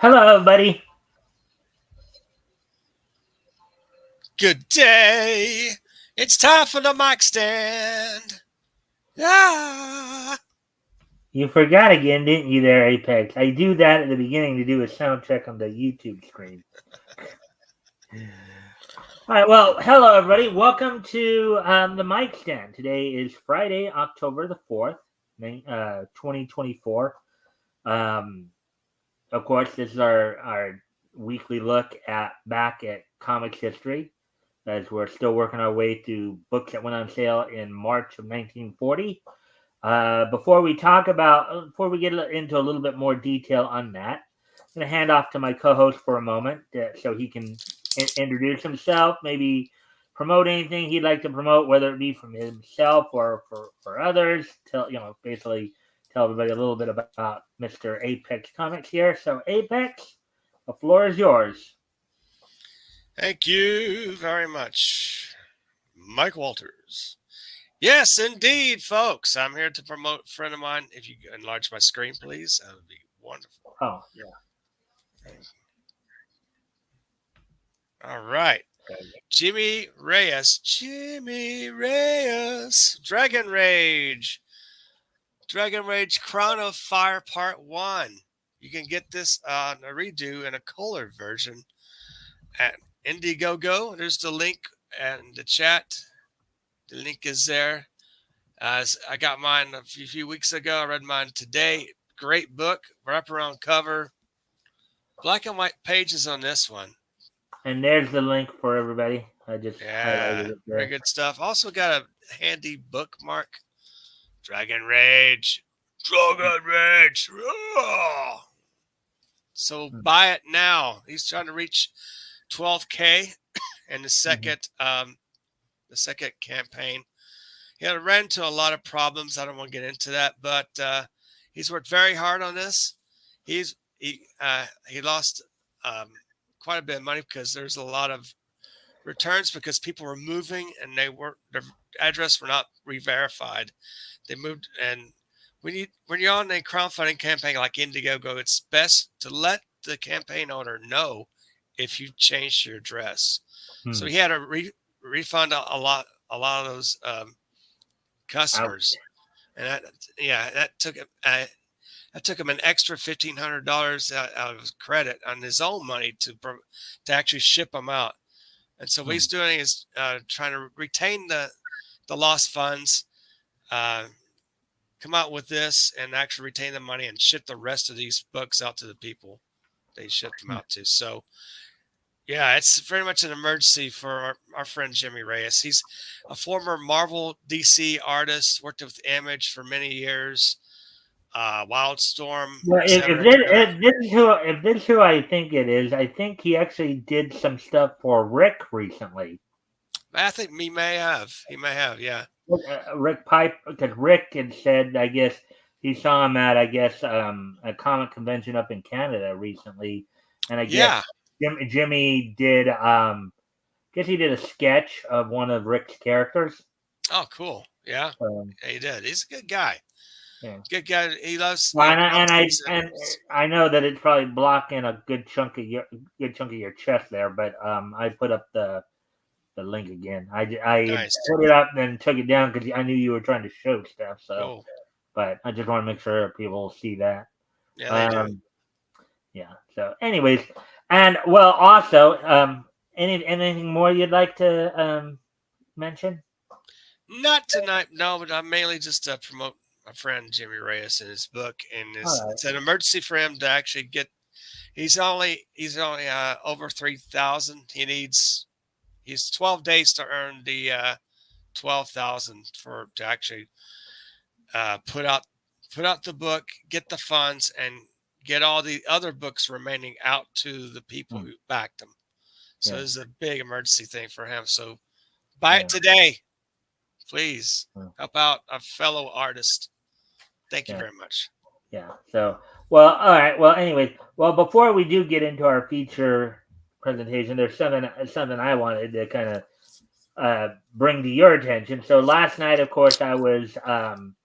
Hello, everybody. Good day. It's time for the Mikestand. Ah. You forgot again, didn't you, there, Apex? I do that at the beginning to do a sound check on the YouTube screen. All right, well, hello, everybody. Welcome to the Mic Stand. Today is Friday, October the 4th, 2024. Um, of course, this is our weekly look back at comics history, as we're still working our way through books that went on sale in March of 1940. Before we get into a little bit more detail on that, I'm going to hand off to my co-host for a moment so he can introduce himself, maybe promote anything he'd like to promote, whether it be from himself or for others. Basically tell everybody a little bit about Mr. Apex Comics here. So, Apex, the floor is yours. Thank you very much, Mike Walters. Yes, indeed, folks. I'm here to promote a friend of mine. If you enlarge my screen, please, that would be wonderful. Oh, yeah. All right. Jimmy Reyes. Jimmy Reyes. Dragon Rage. Dragon Rage Crown of Fire Part 1. You can get this on a redo in a colored version at Indiegogo. There's the link in the chat. The link is there. I got mine a few weeks ago. I read mine today. Great book, wraparound cover, black and white pages on this one. And there's the link for everybody. I just highlighted Yeah, it very there. good stuff. Also got a handy bookmark. Dragon Rage. Dragon Rage. Oh! So buy it now. He's trying to reach 12K in the second campaign. He had ran into a lot of problems. I don't want to get into that, but he's worked very hard on this. He lost quite a bit of money because there's a lot of returns because people were moving and their address were not re-verified. They moved, and when you're on a crowdfunding campaign like Indiegogo, it's best to let the campaign owner know if you changed your address. So he had to refund a lot of those customers, and that took him an extra $1,500 out of his credit on his own money to actually ship them out. And so what he's doing is trying to retain the lost funds, come out with this, and actually retain the money and ship the rest of these books out to the people they shipped them out to. So yeah, it's very much an emergency for our friend Jimmy Reyes. He's a former Marvel DC artist, worked with Image for many years, Wildstorm, Well, etc. etc. if this is who I think it is, I think he actually did some stuff for Rick recently. I think he may have. He may have, yeah. Rick Pipe, because Rick had said, I guess he saw him at, a comic convention up in Canada recently, and I guess Yeah. Jimmy did, guess he did a sketch of one of Rick's characters. Oh, cool. Yeah. Yeah, he did. He's a good guy. Yeah. Good guy. He loves Well, comics. and I know that it's probably blocking a good chunk of your chest there, but I put up the link again. I Nice. put it up, then took it down because I knew you were trying to show stuff. So, Cool. but I just want to make sure people see that. Yeah, they do. Yeah. So, anyways, and well, also, anything more you'd like to mention? Not tonight, no, but I'm mainly just to promote my friend Jimmy Reyes and his book, and it's an emergency for him to actually get. He's only over 3,000. He's 12 days to earn the 12,000 to actually put out the book, get the funds, and get all the other books remaining out to the people who backed him. So this is a big emergency thing for him. So buy it today, please. Help out a fellow artist. Thank you very much. Yeah. So, well, all right. Well, anyways, well, before we do get into our feature presentation, there's something I wanted to kind of bring to your attention. So last night, of course, I was going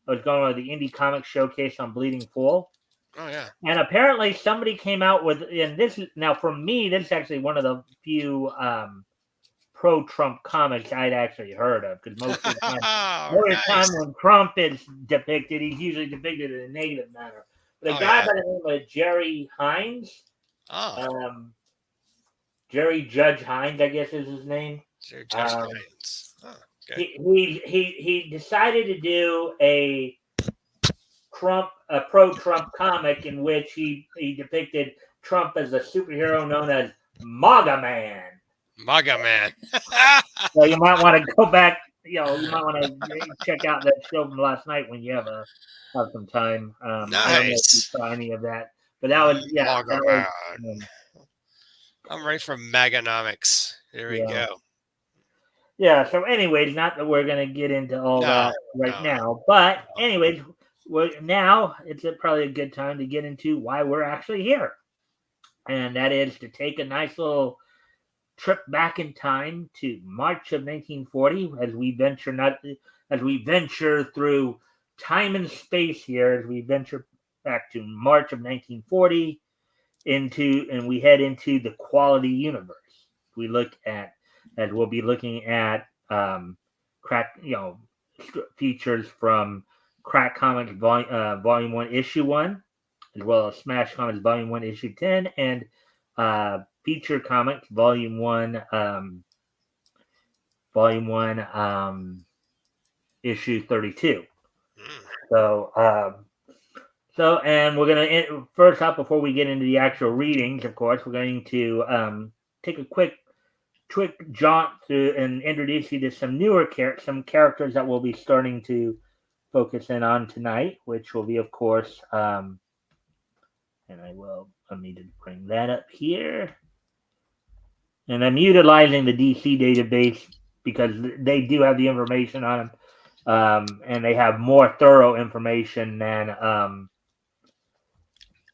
to the Indie Comics Showcase on Bleeding Fool, Oh yeah. And apparently somebody came out with, and this is now for me, this is actually one of the few pro-Trump comics I'd actually heard of, because most of the time, Nice. when Trump is depicted, he's usually depicted in a negative manner. But a Oh guy yeah. by the name of Jerry Hines, Oh, Jerry Judge Hines, I guess is his name. Sir Judge Hines. Oh, okay. He decided to do a pro-Trump comic in which he depicted Trump as a superhero known as MAGA Man. MAGA Man. So you might want to go back. You might want to check out that show from last night when you have some time. I don't know if you Nice. saw any of that, but that was MAGA Man. I'm ready for Maganomics. Here we go. Yeah. So, anyways, not that we're gonna get into all that right now, but anyways, now it's probably a good time to get into why we're actually here, and that is to take a nice little trip back in time to March of 1940 as we venture through time and space here, as we venture back to March of 1940 and we head into the quality universe. We look at as we'll be looking at features from Crack Comics Volume 1 Issue 1, as well as Smash Comics Volume 1 Issue 10, and Feature Comics Volume 1 Issue 32. So and we're going to first up, before we get into the actual readings, of course, we're going to take a quick jaunt through and introduce you to some newer characters that we'll be starting to focus in on tonight, which will be, of course, and I need to bring that up here. And I'm utilizing the DC database because they do have the information on them, and they have more thorough information than.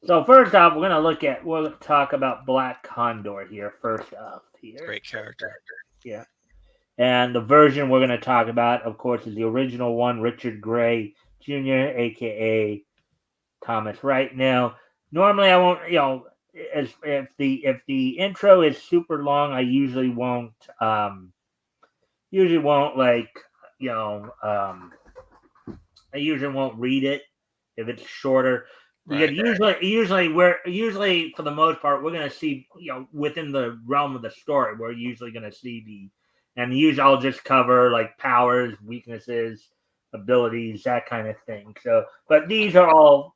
So first off, we'll talk about Black Condor here. First off, here, great character. Yeah, and the version we're going to talk about, of course, is the original one, Richard Gray Jr., aka Thomas Wright. Now, normally I won't, if the intro is super long, I usually won't read it if it's shorter. Because usually for the most part, we're gonna see, within the realm of the story, we're usually gonna see usually I'll just cover like powers, weaknesses, abilities, that kind of thing. So, but these are all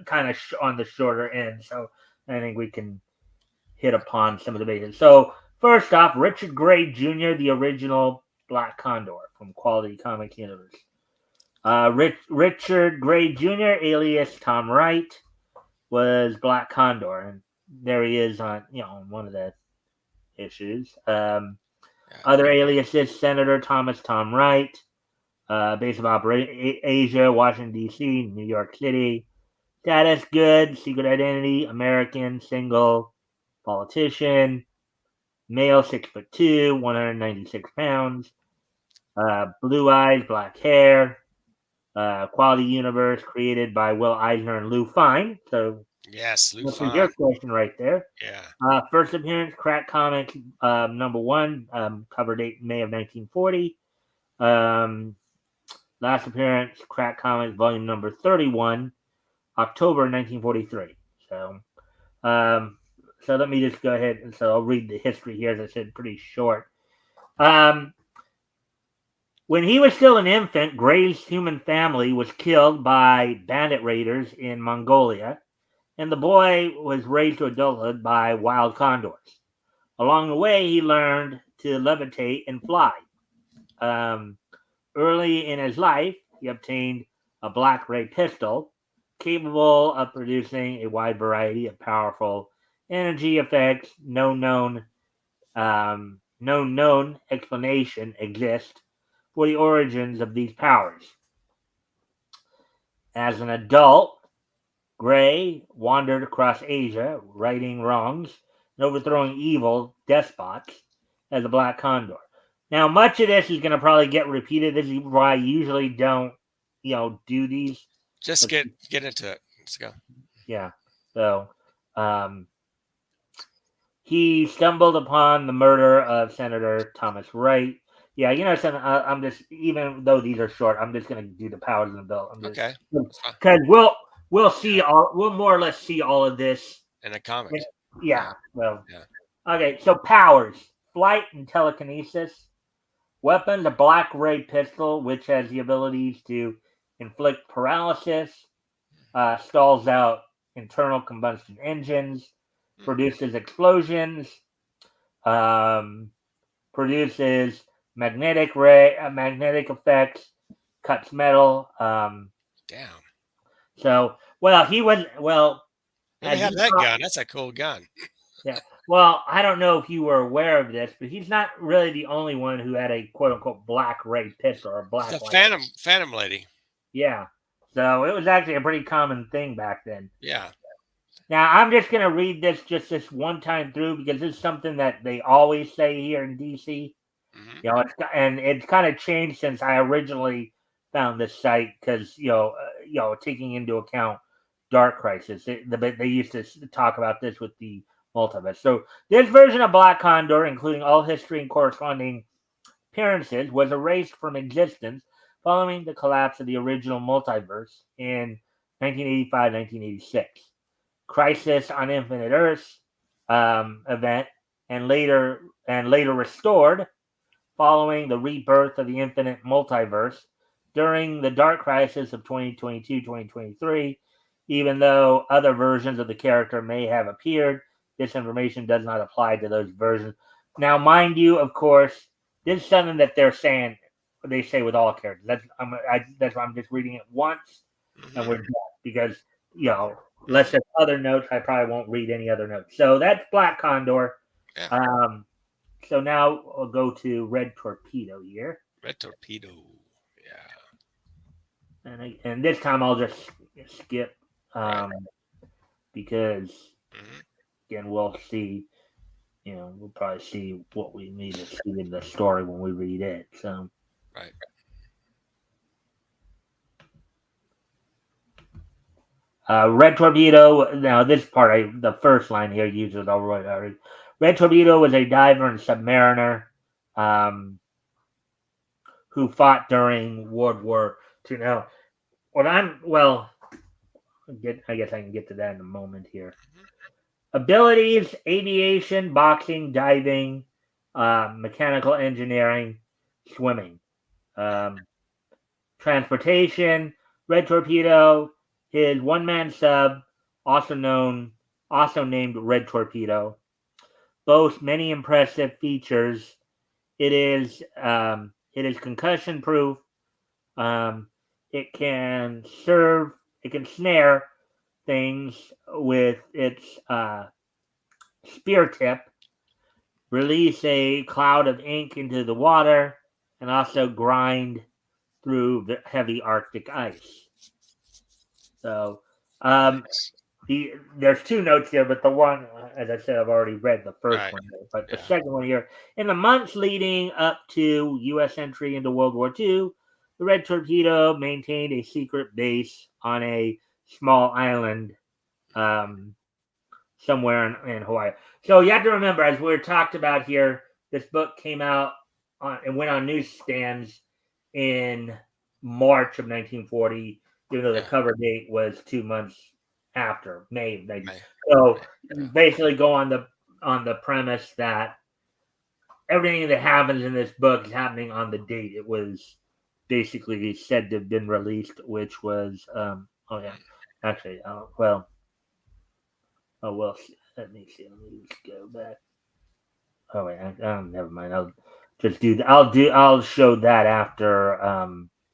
kind of on the shorter end, so I think we can hit upon some of the basics. So first off, Richard Gray Jr., the original Black Condor from Quality Comics Universe. Richard Gray Jr., alias Tom Wright, was Black Condor, and there he is on one of the issues. Other aliases: Senator Thomas Tom Wright, base of operation Asia, Washington D.C., New York City. Status good, secret identity, American, single, politician, male, 6'2", 196 pounds, blue eyes, black hair. Quality Universe, created by Will Eisner and Lou Fine. So yes, Lou this Fine. is your question right there. Yeah. First appearance, Crack Comics number 1, cover date May of 1940. Last appearance, Crack Comics volume number 31, October 1943. So let me just go ahead and I'll read the history here. As I said, pretty short. When he was still an infant, Gray's human family was killed by bandit raiders in Mongolia, and the boy was raised to adulthood by wild condors. Along the way, he learned to levitate and fly. Early in his life, he obtained a black ray pistol, capable of producing a wide variety of powerful energy effects. No known explanation exists for the origins of these powers. As an adult, Gray wandered across Asia, righting wrongs and overthrowing evil despots as a Black Condor. Now, much of this is going to probably get repeated. This is why I usually don't, do these. Just get into it. Let's go. Yeah. So, he stumbled upon the murder of Senator Thomas Wright. Yeah, I'm just, even though these are short, I'm just going to do the powers of the bill. I'm just Okay. That's fine. because we'll more or less see all of this. In a comic. Yeah. Well. Yeah. Okay. So powers: flight and telekinesis. Weapons: a black ray pistol, which has the abilities to inflict paralysis, stalls out internal combustion engines, produces explosions, um, produces magnetic effects, cuts metal. Damn. So, well, he was well. Let me As have you that saw, gun. That's a cool gun. yeah. Well, I don't know if you were aware of this, but he's not really the only one who had a quote unquote black ray pistol or It's black a light. Phantom lady. Yeah. So it was actually a pretty common thing back then. Yeah. Now I'm just gonna read this one time through because this is something that they always say here in DC. Hmm. It's kind of changed since I originally found this site because taking into account Dark Crisis, they used to talk about this with the multiverse. So this version of Black Condor, including all history and corresponding appearances, was erased from existence following the collapse of the original multiverse in 1985-1986. Crisis on Infinite Earths event, and later restored following the rebirth of the Infinite Multiverse during the Dark Crisis of 2022-2023. Even though other versions of the character may have appeared, this information does not apply to those versions. Now, mind you, of course, this is something that they say with all characters. That's why I'm just reading it once, and we're done because unless there's other notes, I probably won't read any other notes. So that's Black Condor. Yeah. So now I'll go to Red Torpedo here, Red Torpedo. Yeah. and this time I'll just skip Right. because Hmm. again we'll see. We'll probably see what we need to see in the story when we read it. So. Right. Red Torpedo. Now, this part, the first line here uses already. Red Torpedo was a diver and submariner who fought during World War II. Now, I guess I can get to that in a moment here. Abilities: aviation, boxing, diving, mechanical engineering, swimming. Transportation: Red Torpedo, his one-man sub, also named Red Torpedo, boasts many impressive features. It is concussion proof. Um, it can snare things with its spear tip, release a cloud of ink into the water, and also grind through the heavy Arctic ice. So, Nice. there's two notes here, but the one, as I said, I've already read the first Right. one here, but the Yeah. second one here. In the months leading up to U.S. entry into World War II, the Red Torpedo maintained a secret base on a small island somewhere in Hawaii. So you have to remember, as we talked about here, this book came out and went on newsstands in March of 1940, even though the Yeah. cover date was 2 months after May of 1940. May. So Yeah. basically, go on the premise that everything that happens in this book is happening on the date it was basically said to have been released, which was actually let me see. Let me just go back. Oh wait, never mind. I'll just do. I'll show that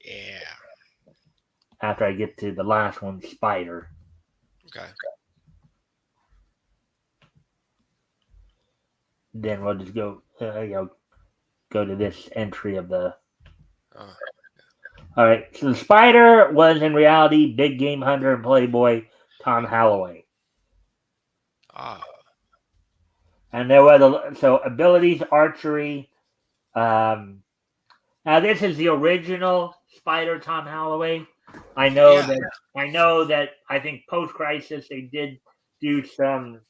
Yeah. after I get to the last one, Spider. Okay. Then we'll just go. Go to this entry of the. Oh. All right. So the Spider was in reality big game hunter and playboy Tom Holloway, Ah. and there were abilities: archery. Now this is the original Spider Tom Holloway. I know Yeah. that. I know that. I think post crisis they did do some.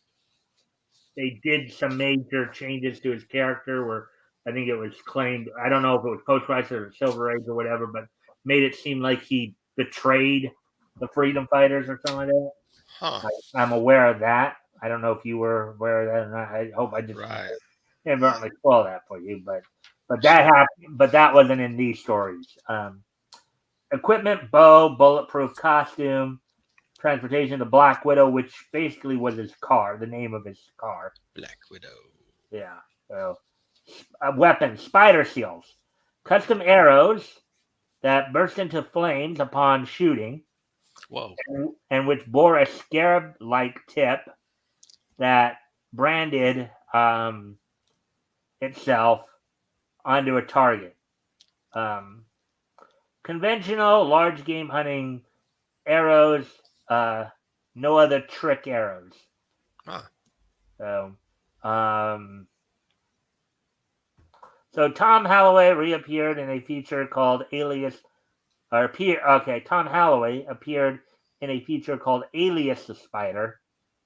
They did some major changes to his character. Where I think it was claimed. I don't know if it was post crisis or Silver Age or whatever, but made it seem like he betrayed the freedom fighters or something like that. Huh. I'm aware of that. I don't know if you were aware of that or not. I hope I just Right. inadvertently spoil that for you, but that Sure. happened. But that wasn't in these stories. Equipment, bow, bulletproof costume, transportation, the Black Widow, which basically was his car, the name of his car. Black Widow. Yeah. So, weapons, spider seals, custom arrows that burst into flames upon shooting, Whoa. and which bore a scarab-like tip that branded itself onto a target. Um, Conventional large game hunting arrows, no other trick arrows. Huh. So, um, so Tom Holloway reappeared in a feature called Alias, or appear. Okay, Tom Holloway appeared in a feature called Alias the Spider.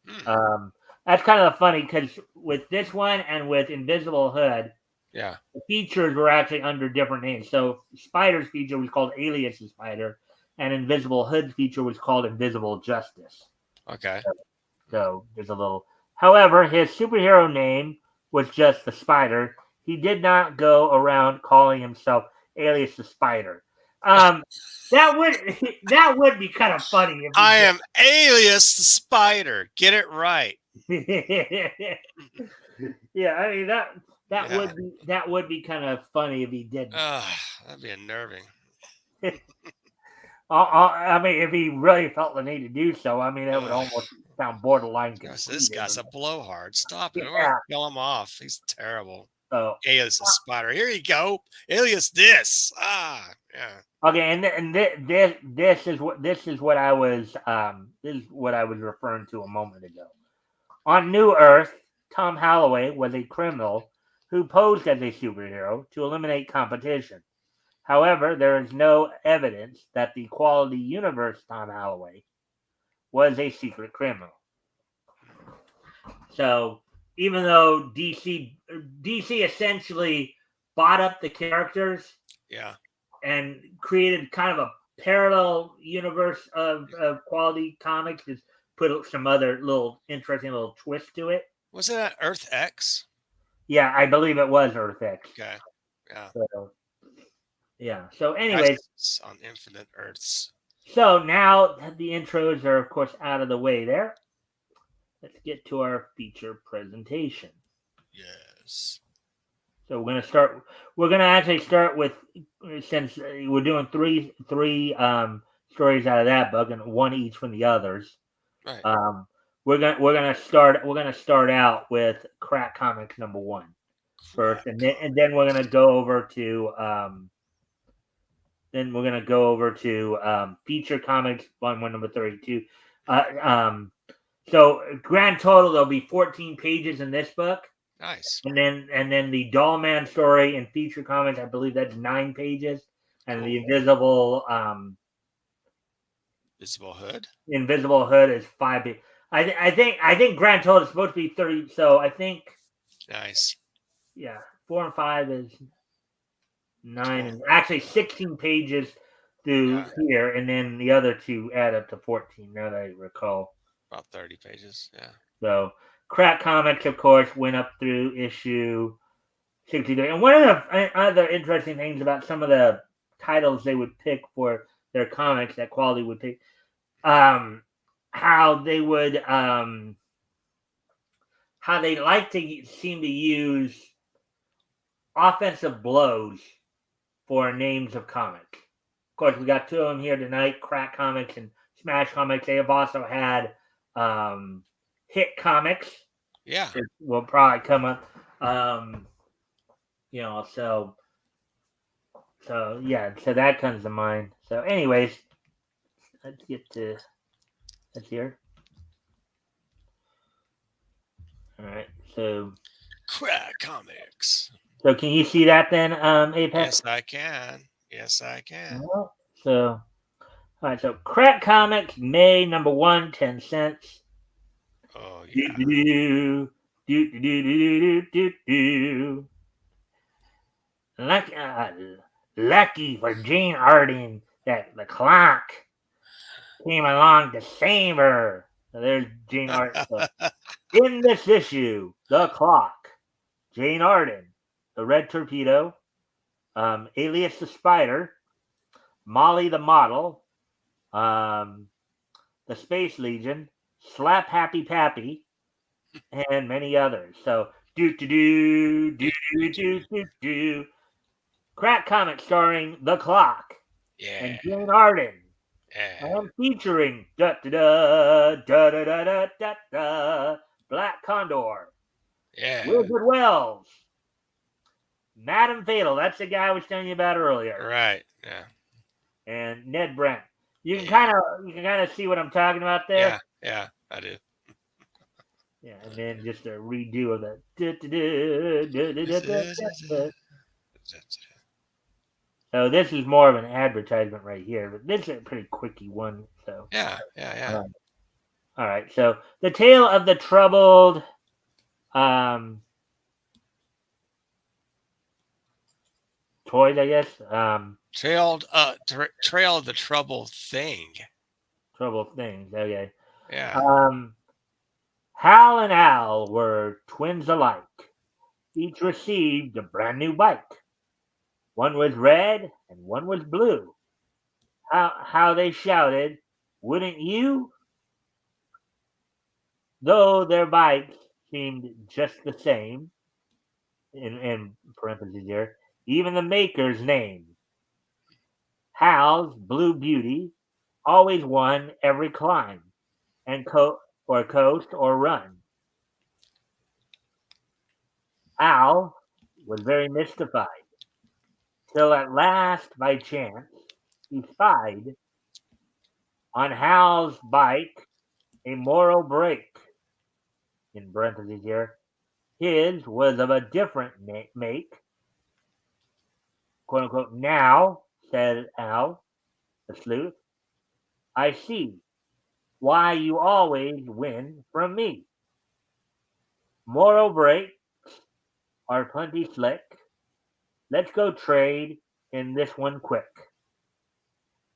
Hmm. That's kind of funny because with this one and with Invisible Hood, Yeah. the features were actually under different names. So Spider's feature was called Alias the Spider, and Invisible Hood's feature was called Invisible Justice. Okay. So there's a little. However, his superhero name was just the Spider. He did not go around calling himself Alias the Spider. That would that would be kind of funny if I he am Alias the Spider. Get it right. did. Yeah, I mean that Yeah. that would be kind of funny if he didn't. That'd be unnerving. I mean, if he really felt the need to do so, I mean, that would almost sound borderline Gosh, this guy's a conceited. blowhard. Stop it. We're Yeah. gonna kill him off. He's terrible. So Alias the Spider. Here you go. Alias this. Yeah. okay, and this is what I was this is what I was referring to a moment ago. On New Earth, Tom Holloway was a criminal who posed as a superhero to eliminate competition. However, there is no evidence that the Quality Universe Tom Holloway was a secret criminal. So even though DC essentially bought up the characters Yeah. and created kind of a parallel universe of Quality Comics, just put some other little interesting little twist to it. Was it at Earth X? Yeah, I believe it was Earth X. Okay. Yeah. So, yeah. So, anyways, Crisis on Infinite Earths. so now that the intros are, of course, out of the way there, let's get to our feature presentation. Yes. So we're gonna start. We're gonna actually start with, since we're doing three stories out of that book and one each from the others. Right. We're gonna start out with Crack Comics #1 first, and then we're gonna go over to Feature Comics Volume 1 number 32. So grand total there'll be 14 pages in this book. Nice. And then the Doll Man story in Feature Comics, I believe that's 9 pages, and Cool. the Invisible Invisible Hood Hood. is 5 pages. I think grand total is supposed to be 30. So I think Nice. 4 and 5 is 9, and actually 16 pages through here, and then the other two add up to 14. Now that I recall, about 30 pages. Yeah. So Crack Comics, of course, went up through issue 63. And one of the other interesting things about some of the titles they would pick for their comics that Quality would pick, how they would, how they like to seem to use offensive blows for names of comics. Of course, we got 2 of them here tonight, Crack Comics and Smash Comics. They have also had Hit Comics. Yeah. Will probably come up. So that comes to mind. So anyways, let's get to that's here. All right. So Crack Comics. So can you see that then, Apex? Yes, I can. Yes, I can. So All right, so Crack Comics, May #1, 10 cents. Oh Do, yeah. do, do, do, do, do, do, do. Lucky, lucky for Jane Arden that the clock came along to save her. So there's Jane Arden. So in this issue, the clock, Jane Arden, the Red Torpedo, Alias the Spider, Molly the Model, um, the Space Legion, Slap Happy Pappy, and many others. So do do do do do do do do. Crack comic starring The Clock Yeah. and Jane Arden. Yeah. And featuring da da da da da da da da da Black Condor, Yeah. Wizard Wells, Madam Fatal. That's the guy I was telling you about earlier. Right. Yeah. And Ned Brent. You can Yeah. kind of see what I'm talking about there. Yeah. Yeah. I do. Yeah, and then just a redo of that. So this is more of an advertisement right here, but this is a pretty quickie one. So Yeah. Yeah. Yeah. all right. So the tale of the troubled toys, I guess. Trail of the trouble thing. Troubled things. Okay. Yeah. Hal and Al were twins alike. Each received a brand new bike. One was red and one was blue. How they shouted, "Wouldn't you?" Though their bikes seemed just the same, in parentheses here, even the maker's name. Hal's Blue Beauty always won every climb and coast or run. Al was very mystified, till at last, by chance, he spied on Hal's bike a moral brake. In parentheses here, his was of a different make, quote unquote. Now, said Al, the sleuth, I see why you always win from me. Moral brakes are plenty slick. Let's go trade in this one quick.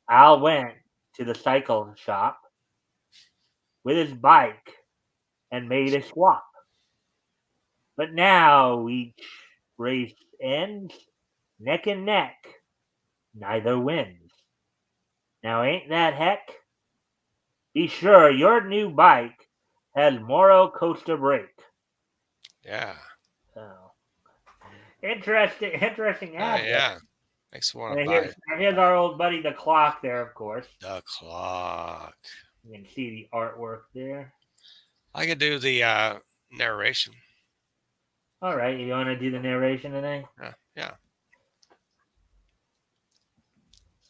Al went to the cycle shop with his bike and made a swap. But now each race ends neck and neck. Neither wins. Now ain't that heck? Be sure your new bike has Moro coaster brake. Yeah. So interesting ad. Yeah. Makes me want to And buy it. here's our old buddy, the clock there, of course. The clock. You can see the artwork there. I could do the narration. All right, you want to do the narration today? Yeah.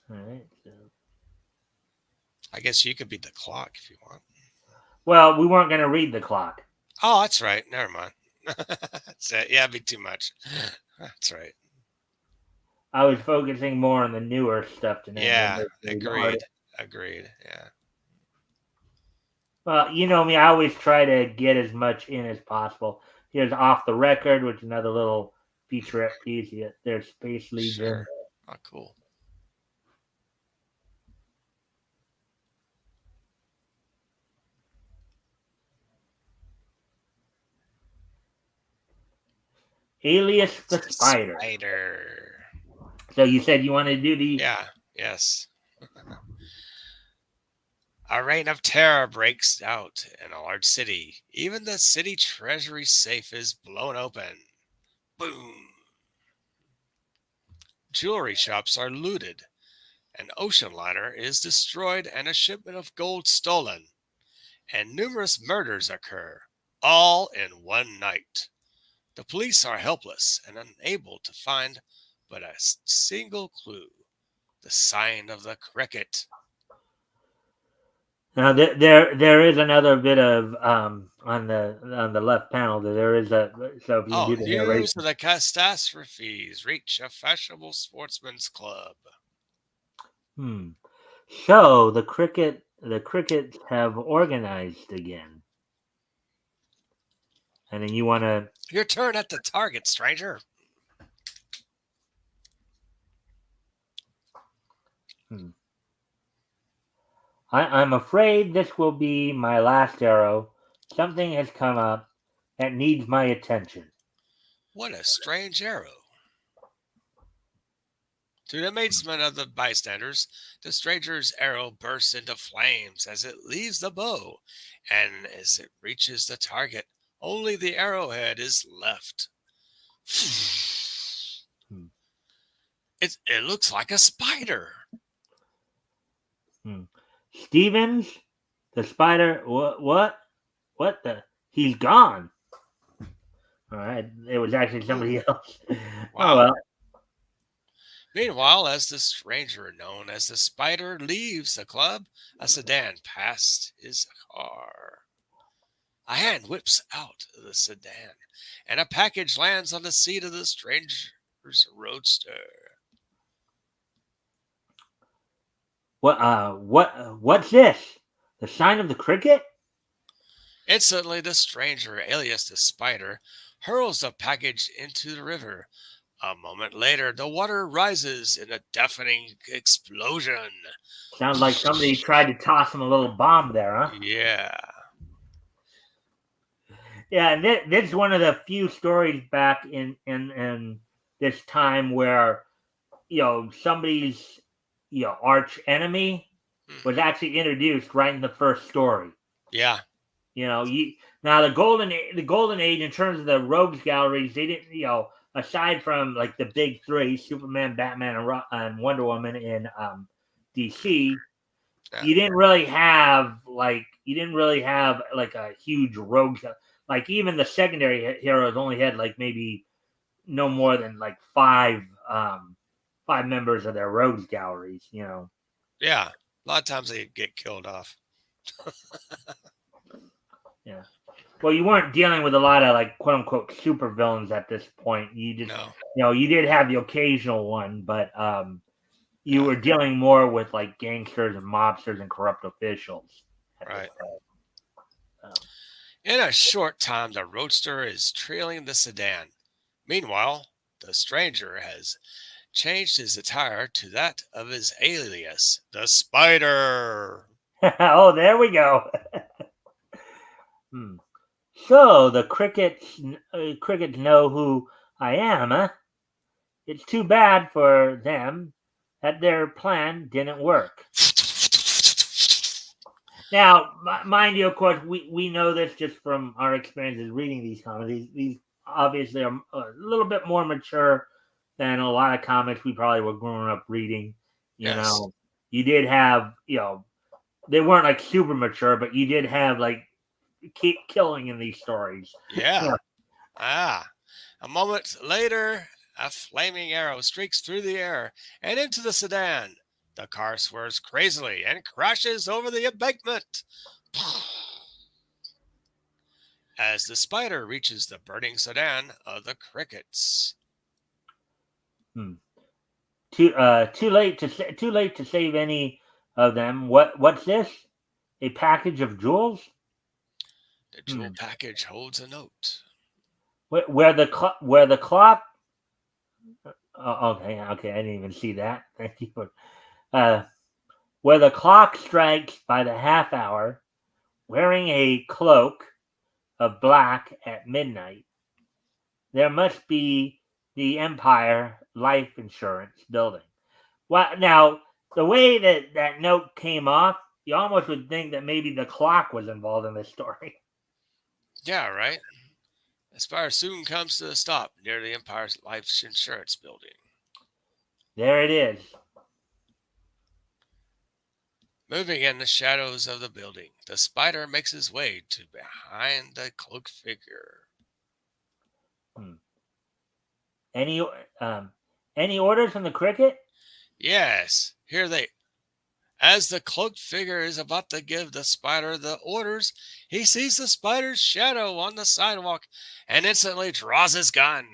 All right. So. I guess you could be the clock if you want. Well, we weren't going to read the clock. Oh, that's right. Never mind. That's it. Yeah, it'd be too much. That's right. I was focusing more on the newer stuff tonight. Yeah, agreed. Yeah. Well, you know me, I always try to get as much in as possible. Here's Off the Record, which is another little featurette piece. There's Space Legion. Sure. Oh, cool. Alias the Spider. So you said you wanted to do the... Yeah, yes. A reign of terror breaks out in a large city. Even the city treasury safe is blown open. Boom. Jewelry shops are looted. An ocean liner is destroyed and a shipment of gold stolen. And numerous murders occur, all in one night. The police are helpless and unable to find but a single clue: the sign of the cricket. Now there is another bit of on the left panel. There is a so if you do the News narration. of the catastrophes reach a fashionable sportsman's club. So the crickets have organized again, and then you want to. Your turn at the target, stranger. Hmm. I'm afraid this will be my last arrow. Something has come up that needs my attention. What a strange arrow. To the amazement of the bystanders, the stranger's arrow bursts into flames as it leaves the bow, and as it reaches the target, only the arrowhead is left. Hmm. It looks like a spider. Hmm. Stevens, the spider. What? What? What the? He's gone. All right, it was actually Ooh, somebody else. Oh wow. well. Meanwhile, as the stranger known as the spider leaves the club, a sedan passed his car. A hand whips out the sedan, and a package lands on the seat of the stranger's roadster. What? What's this? The sign of the cricket? Instantly, the stranger, alias the spider, hurls the package into the river. A moment later, the water rises in a deafening explosion. Sounds like somebody tried to toss him a little bomb there, huh? Yeah, Yeah, and this is one of the few stories back in this time where somebody's arch enemy was hmm, actually introduced right in the first story. yeah, You now the golden age in terms of the rogues galleries, they didn't aside from like the big three, Superman, Batman, and Wonder Woman in DC. yeah, You didn't really have like a huge rogues, like even the secondary heroes only had like maybe no more than like five members of their rogues galleries. yeah. A lot of times they get killed off. Yeah. Well, you weren't dealing with a lot of like quote unquote super villains at this point. No, You did have the occasional one, but you yeah, were dealing more with like gangsters and mobsters and corrupt officials at this right. point. In a short time, the roadster is trailing the sedan. Meanwhile, the stranger has changed his attire to that of his alias, the spider. Oh, there we go. Hmm. So the crickets know who I am, huh? It's too bad for them that their plan didn't work. Now, mind you, of course, we know this just from our experiences reading these comics. These obviously are a little bit more mature than a lot of comics we probably were growing up reading. You Yes. know, you did have, they weren't like super mature, but you did have like keep killing in these stories. Yeah. Yeah. Ah. A moment later, a flaming arrow streaks through the air and into the sedan. The car swerves crazily and crashes over the embankment. As the spider reaches the burning sedan of the crickets. Hmm. Too late to save any of them. What's this? A package of jewels? The jewel Hmm. package holds a note. Where the clock. Okay, I didn't even see that. Thank you for uh, where the clock strikes by the half hour, wearing a cloak of black at midnight. There must be the Empire Life Insurance building. Well, now the way that note came off, you almost would think that maybe the clock was involved in this story. Yeah, right? The spider soon comes to a stop near the Empire's life insurance building. There it is. Moving in the shadows of the building, the spider makes his way to behind the cloaked figure. Hmm. Any um, any orders from the cricket? Yes, here they. As the cloaked figure is about to give the spider the orders, he sees the spider's shadow on the sidewalk and instantly draws his gun.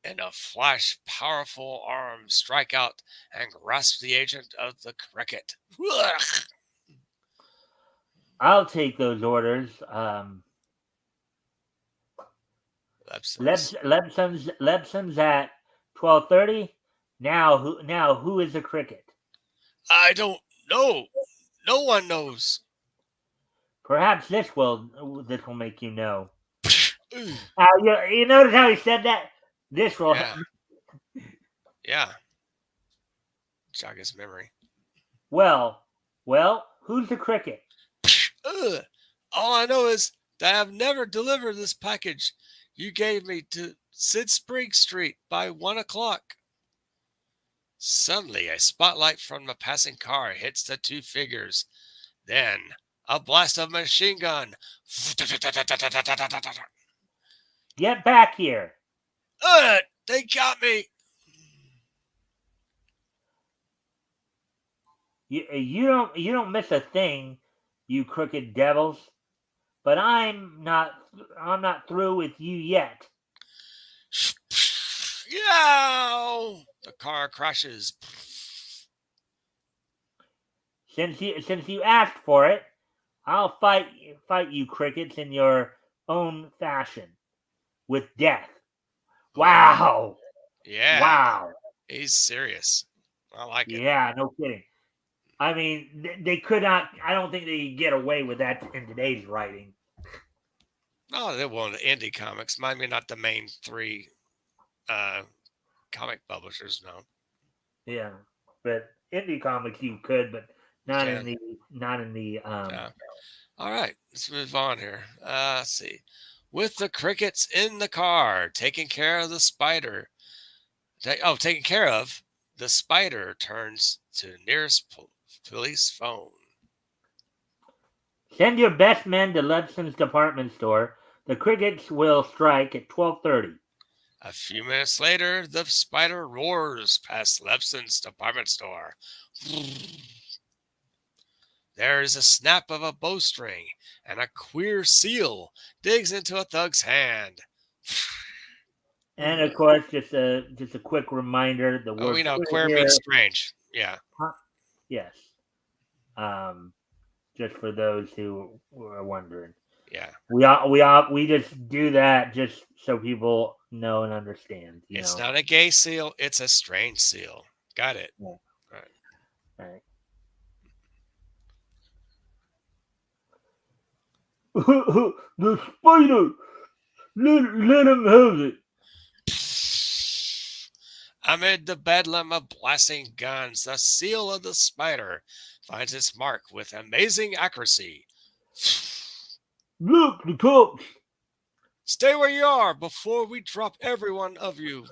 In a flash, powerful arms strike out and grasp the agent of the cricket. Ugh. I'll take those orders. Lepson's. Lebson's at 12:30. Now who is the cricket? I don't know. No one knows. Perhaps this will make you know. Ugh. You notice how he said that? This will. Yeah. Yeah. Jog his memory. Well, who's the cricket? Ugh. All I know is that I've never delivered this package you gave me to Sid Spring Street by 1 o'clock. Suddenly, a spotlight from the passing car hits the two figures. Then, a blast of machine gun. Get back here! Ugh, they got me. You don't miss a thing, you crooked devils. But I'm not through with you yet. Yow! The car crashes. Since you asked for it, I'll fight you crickets in your own fashion with death. Wow! Yeah, Wow! he's serious. I like it. Yeah, no kidding. I mean, they could not. I don't think they could get away with that in today's writing. Oh, they're one of the indie comics. Maybe not the main three comic publishers, no. Yeah, but indie comics you could, but not You in the Yeah. All right, let's move on here. Let's see. With the crickets in the car, taking care of the spider. Taking care of, the spider turns to nearest police phone. Send your best men to Lebson's department store. The crickets will strike at 12:30. A few minutes later, the spider roars past Lepson's department store. There is a snap of a bowstring, and a queer seal digs into a thug's hand. And of course, just a quick reminder: the word We know queer queer here, means strange. Yeah. yes. Just for those who are wondering, Yeah. we just do that just so people know and understand. It's not a gay seal; it's a strange seal. Got it. Yeah. Right. The spider, let him have it. Amid the bedlam of blasting guns, the seal of the spider finds its mark with amazing accuracy. Look, the cops. Stay where you are before we drop every one of you.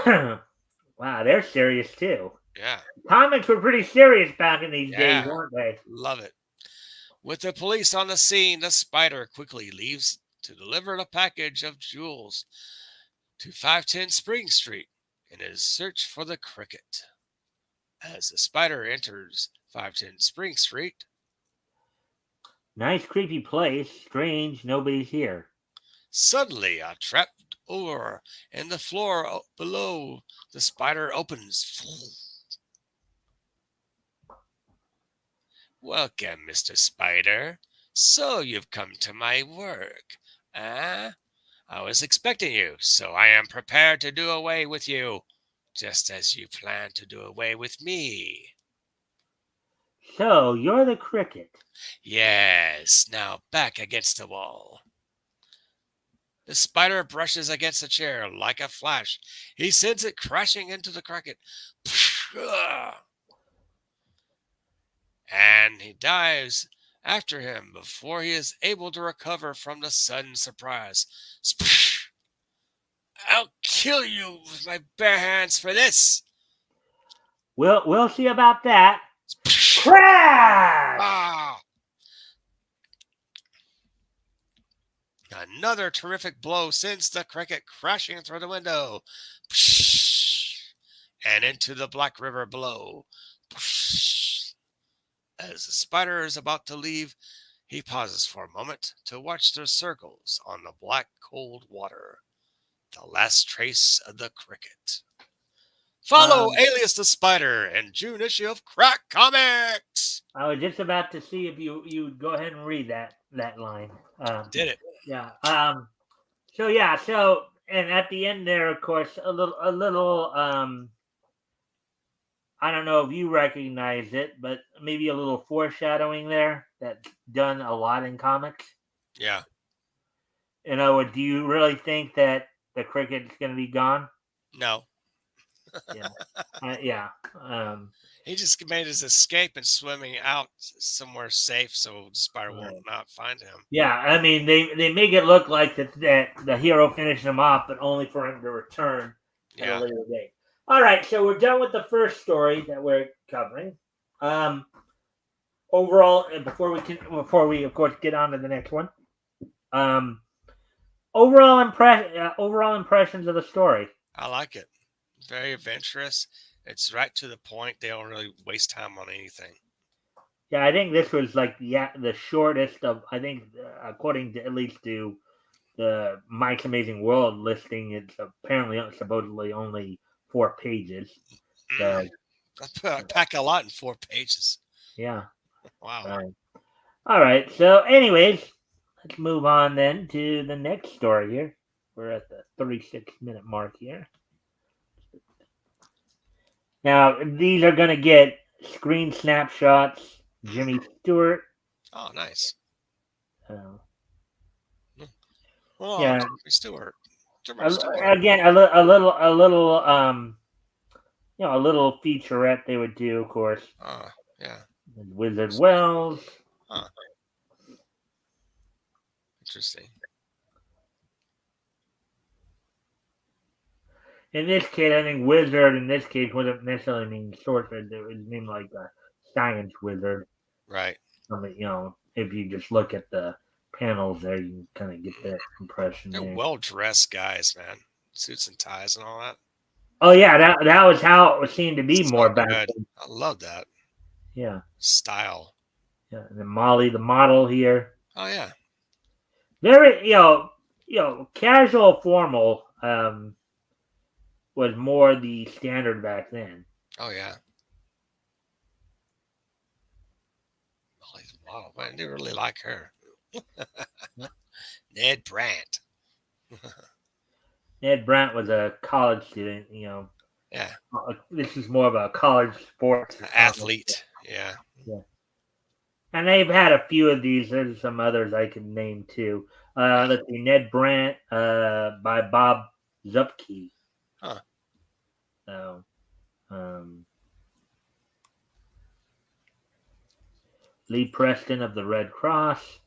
Wow, they're serious too. Yeah. Comics were pretty serious back in these days, Yeah. weren't they? Love it. With the police on the scene, the spider quickly leaves to deliver the package of jewels to 510 Spring Street in his search for the cricket. As the spider enters 510 Spring Street, Nice creepy place. Strange, nobody's here. suddenly a trap door in the floor below the spider opens. Welcome, Mr. Spider. So you've come to my work, eh? I was expecting you, so I am prepared to do away with you, just as you plan to do away with me. So, you're the cricket. Yes, now back against the wall. The spider brushes against the chair like a flash. He sends it crashing into the cricket. And he dives after him before he is able to recover from the sudden surprise. I'll kill you with my bare hands for this. We'll see about that. Crash! Ah! Another terrific blow sends the cricket crashing through the window and into the Black River below. As the spider is about to leave, he pauses for a moment to watch the circles on the black, cold water. The The Last Trace of the Cricket. Follow Alias the Spider and June issue of Crack Comics. I was just about to see if you would go ahead and read that line. Did it. Yeah. So and at the end there, of course, a little I don't know if you recognize it, but maybe a little foreshadowing there that's done a lot in comics. Yeah. You know, do you really think that the cricket's going to be gone? No. Yeah. Yeah. He just made his escape and swimming out somewhere safe so the spider will not find him. Yeah, I mean, they make it look like that the hero finished him off, but only for him to return at a later date. All right, so we're done with the first story that we're covering. Overall, and before we of course get on to the next one, overall impressions of the story. I like it. Very adventurous. It's right to the point. They don't really waste time on anything. Yeah, I think this was like the shortest of. I think according to at least to the Mike's Amazing World listing, it's apparently supposedly only 4 pages. So, I pack a lot in 4 pages. Yeah. Wow. All right. So, anyways, let's move on then to the next story here. We're at the 36-minute mark here. Now, these are going to get screen snapshots. Jimmy Stewart. Oh, nice. Yeah, Jimmy Stewart. Again, a little, a little featurette they would do, of course. Yeah. Wizard Wells. Interesting. In this case, I think wizard in this case wouldn't necessarily mean sorcerer. It would mean like a science wizard. Right. If you just look at the panels there, you can kind of get that impression. They're well-dressed guys, man. Suits and ties and all that. Oh, yeah. That was how it seemed to be more back then. I love that. Yeah. Style. Yeah. And then Molly, the model here. Oh, yeah. Very, casual formal was more the standard back then. Oh, yeah. Molly's the model. Man, I do really like her. Ned Brandt. Ned Brandt was a college student, Yeah. This is more of a college sports athlete. Yeah. And they've had a few of these. There's some others I can name too. Let's see, Ned Brandt by Bob Zupke. Huh. So, Lee Preston of the Red Cross.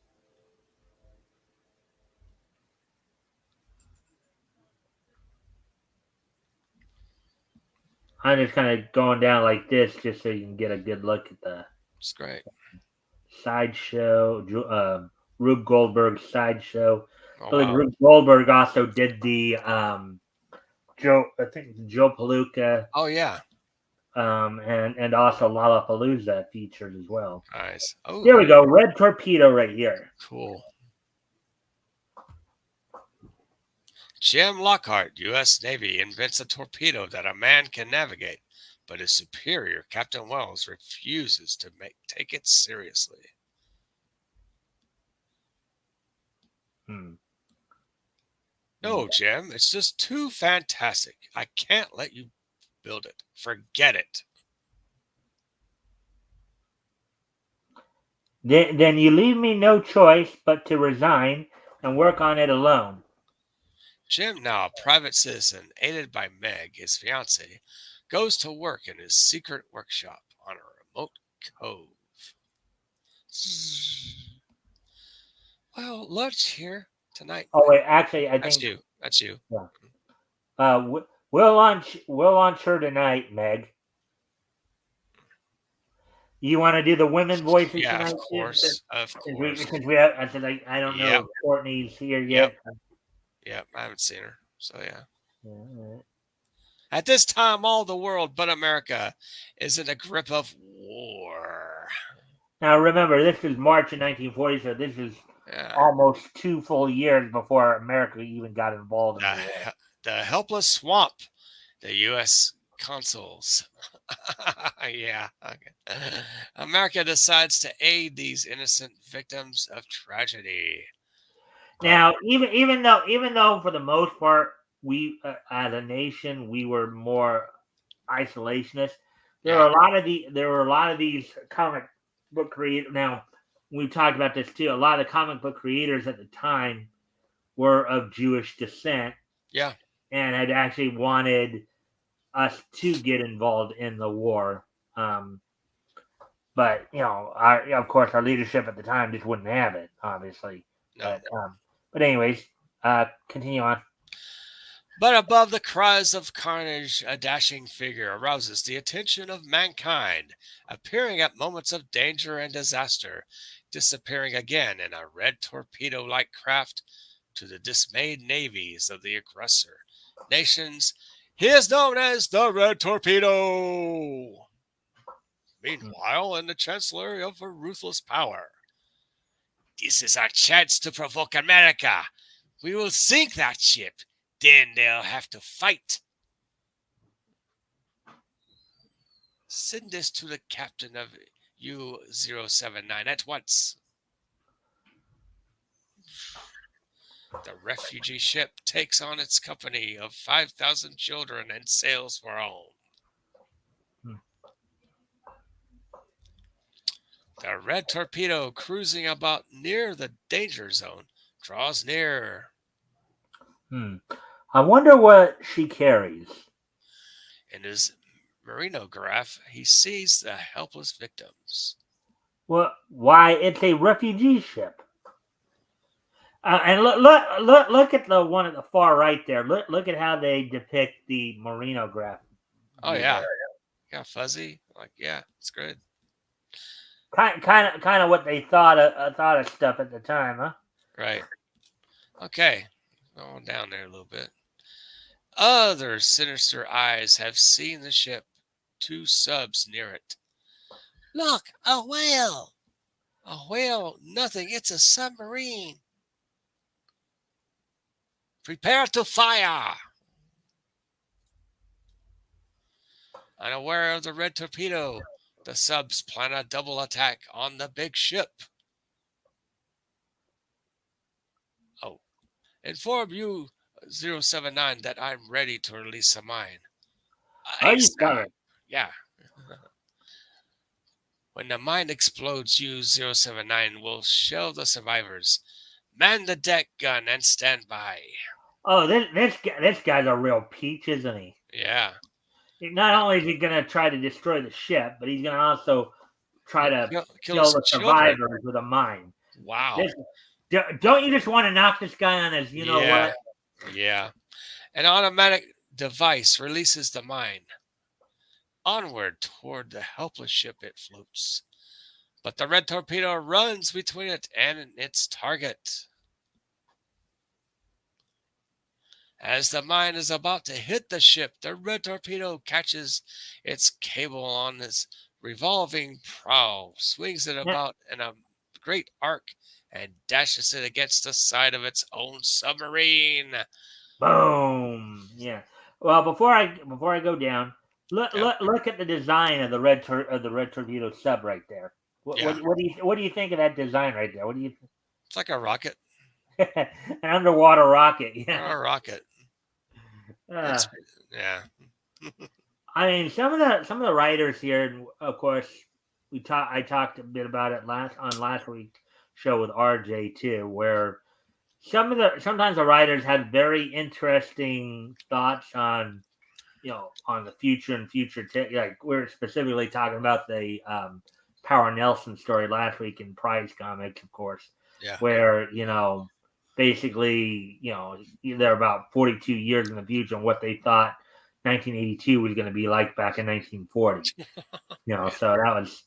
I'm just kind of going down like this just so you can get a good look at the. It's great. Sideshow, Rube Goldberg's Sideshow. Oh, I believe Rube Goldberg also did the Joe Palooka. Oh, yeah. And also Lollapalooza featured as well. Nice. Oh, here we go. Red Torpedo right here. Cool. Jim Lockhart, U.S. Navy, invents a torpedo that a man can navigate, but his superior, Captain Wells, refuses to take it seriously. No, Jim, it's just too fantastic. I can't let you build it. Forget it. Then you leave me no choice but to resign and work on it alone. Jim, now a private citizen, aided by Meg, his fiancée, goes to work in his secret workshop on a remote cove. Well, lunch here tonight. Oh wait, actually, I think that's you. Yeah. We'll launch her tonight, Meg. You want to do the women voices tonight? Of course. Since we have, I don't know if Courtney's here yet. Yep, I haven't seen her. So, yeah. Right. At this time, all the world but America is in a grip of war. Now, remember, this is March of 1940, so this is almost 2 full years before America even got involved in the war. The helpless swamp. The U.S. consuls. Yeah. Okay. America decides to aid these innocent victims of tragedy. But Now, even though for the most part we as a nation we were more isolationist, yeah, there were a lot of these comic book creators. Now, we've talked about this too. A lot of the comic book creators at the time were of Jewish descent yeah, and had actually wanted us to get involved in the war. Um, but of course, our leadership at the time just wouldn't have it, obviously. no. But anyways, continue on. But above the cries of carnage, a dashing figure arouses the attention of mankind, appearing at moments of danger and disaster, disappearing again in a red torpedo like craft to the dismayed navies of the aggressor nations. He is known as the Red Torpedo. Meanwhile, in the chancellery of a ruthless power, this is our chance to provoke America. We will sink that ship. Then they'll have to fight. Send this to the captain of U-079 at once. The refugee ship takes on its company of 5,000 children and sails for home. The Red Torpedo, cruising about near the danger zone, draws near. I wonder what she carries. In his marinograph, he sees the helpless victims. Well, why it's a refugee ship. And look at the one at the far right there. Look at how they depict the marinograph. Oh, yeah. Yeah, fuzzy. Like, yeah, it's good. Kind of what they thought of stuff at the time, huh? Right. Okay. Going down there a little bit. Other sinister eyes have seen the ship. 2 subs near it. Look, a whale! A whale, nothing. It's a submarine. Prepare to fire! Unaware of the red torpedo, the subs plan a double attack on the big ship. Oh, inform U-079 that I'm ready to release a mine. Oh, you got it. Yeah. When the mine explodes, U-079 will shell the survivors. Man the deck gun and stand by. Oh, this guy's a real peach, isn't he? Yeah. Not only is he going to try to destroy the ship, but he's going to also try to Kill kill his the children. survivors with a mine. Wow. Don't you just want to knock this guy on his, know what? Yeah. An automatic device releases the mine. Onward toward the helpless ship it floats. But the red torpedo runs between it and its target. As the mine is about to hit the ship, the red torpedo catches its cable on its revolving prow, swings it about in a great arc, and dashes it against the side of its own submarine. Boom! Yeah. Well, before I go down, look at the design of the red torpedo sub right there. What do you think of that design right there? What do you? It's like a rocket. An underwater rocket. Yeah. A rocket. Yeah. I mean, some of the writers here, of course, I talked a bit about it last week's show with RJ too, where sometimes the writers had very interesting thoughts on on the future and like we're specifically talking about the Power Nelson story last week in Prize Comics, of course, where basically they're about 42 years in the future and what they thought 1982 was going to be like back in 1940. So that was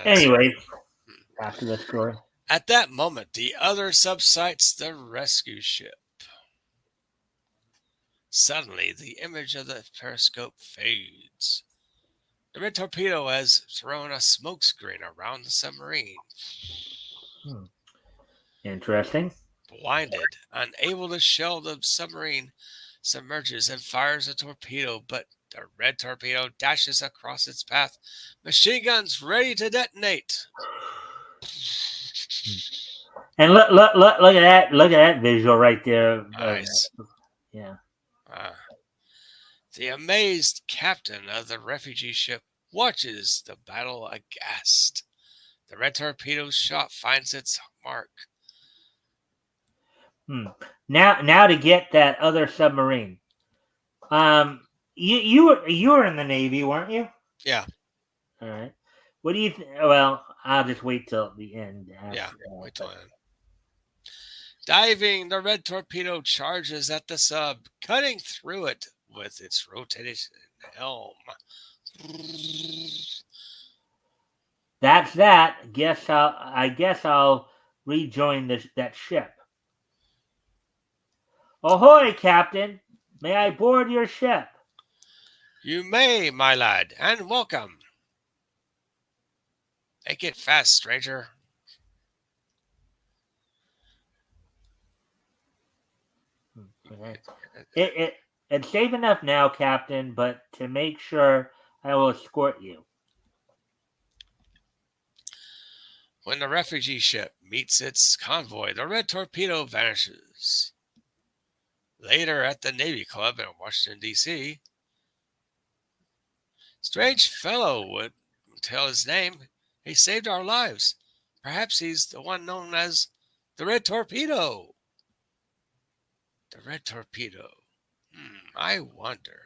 anyway. After the story. At that moment, the other sub sights the rescue ship. Suddenly, the image of the periscope fades. The red torpedo has thrown a smokescreen around the submarine. Interesting. Blinded, unable to shell the submarine, submerges and fires a torpedo, but the red torpedo dashes across its path. Machine guns ready to detonate. And look at that! Look at that visual right there. Nice. Yeah. The amazed captain of the refugee ship watches the battle aghast. The red torpedo's shot finds its mark. Now to get that other submarine. You were in the Navy, weren't you? Yeah. All right. What do you think? Well, I'll just wait till the end. Wait till then. Diving, the red torpedo charges at the sub, cutting through it with its rotating helm. That's that. I guess I'll rejoin that ship. Ahoy, Captain! May I board your ship? You may, my lad, and welcome. Make it fast, stranger. It's safe enough now, Captain, but to make sure, I will escort you. When the refugee ship meets its convoy, the red torpedo vanishes. Later at the Navy Club in Washington, D.C., strange fellow would tell his name. He saved our lives. Perhaps he's the one known as the Red Torpedo. The Red Torpedo. I wonder.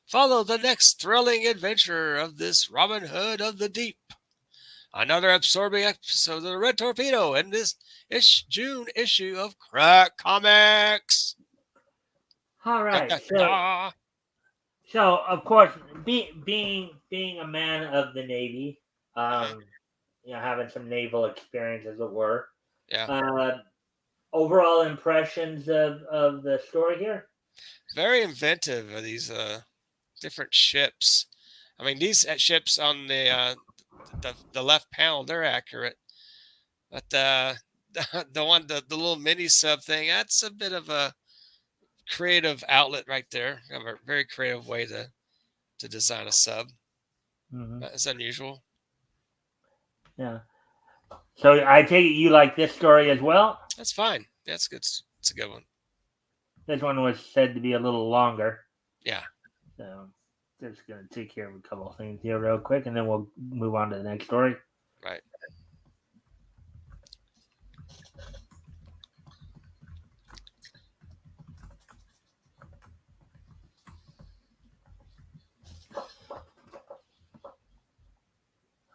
Follow the next thrilling adventure of this Robin Hood of the Deep. Another absorbing episode of the Red Torpedo in this June issue of Crack Comics. All right. So of course, being a man of the Navy, having some naval experience, as it were. Yeah. Overall impressions of the story here. Very inventive of these different ships. I mean, these ships on the left panel, they're accurate, but the little mini sub thing, that's a bit of a creative outlet right there. A very creative way to design a sub. That's unusual. Yeah. So I take it you like this story as well? That's fine. That's good. It's a good one. This one was said to be a little longer. Yeah. So just going to take care of a couple of things here real quick, and then we'll move on to the next story. Right.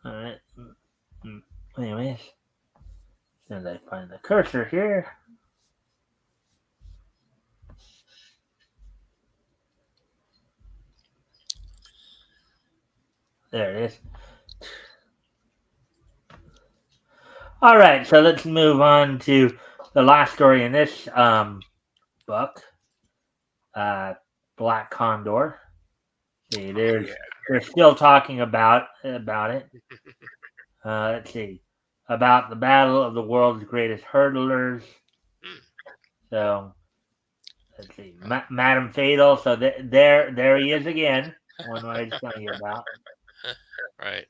All right. Anyways, as soon as I find the cursor here. There it is. All right, so let's move on to the last story in this book, Black Condor. See, they're still talking about it. Let's see, about the battle of the world's greatest hurdlers. So let's see, Madame Fatal. So there he is again. One I was telling you about. Right.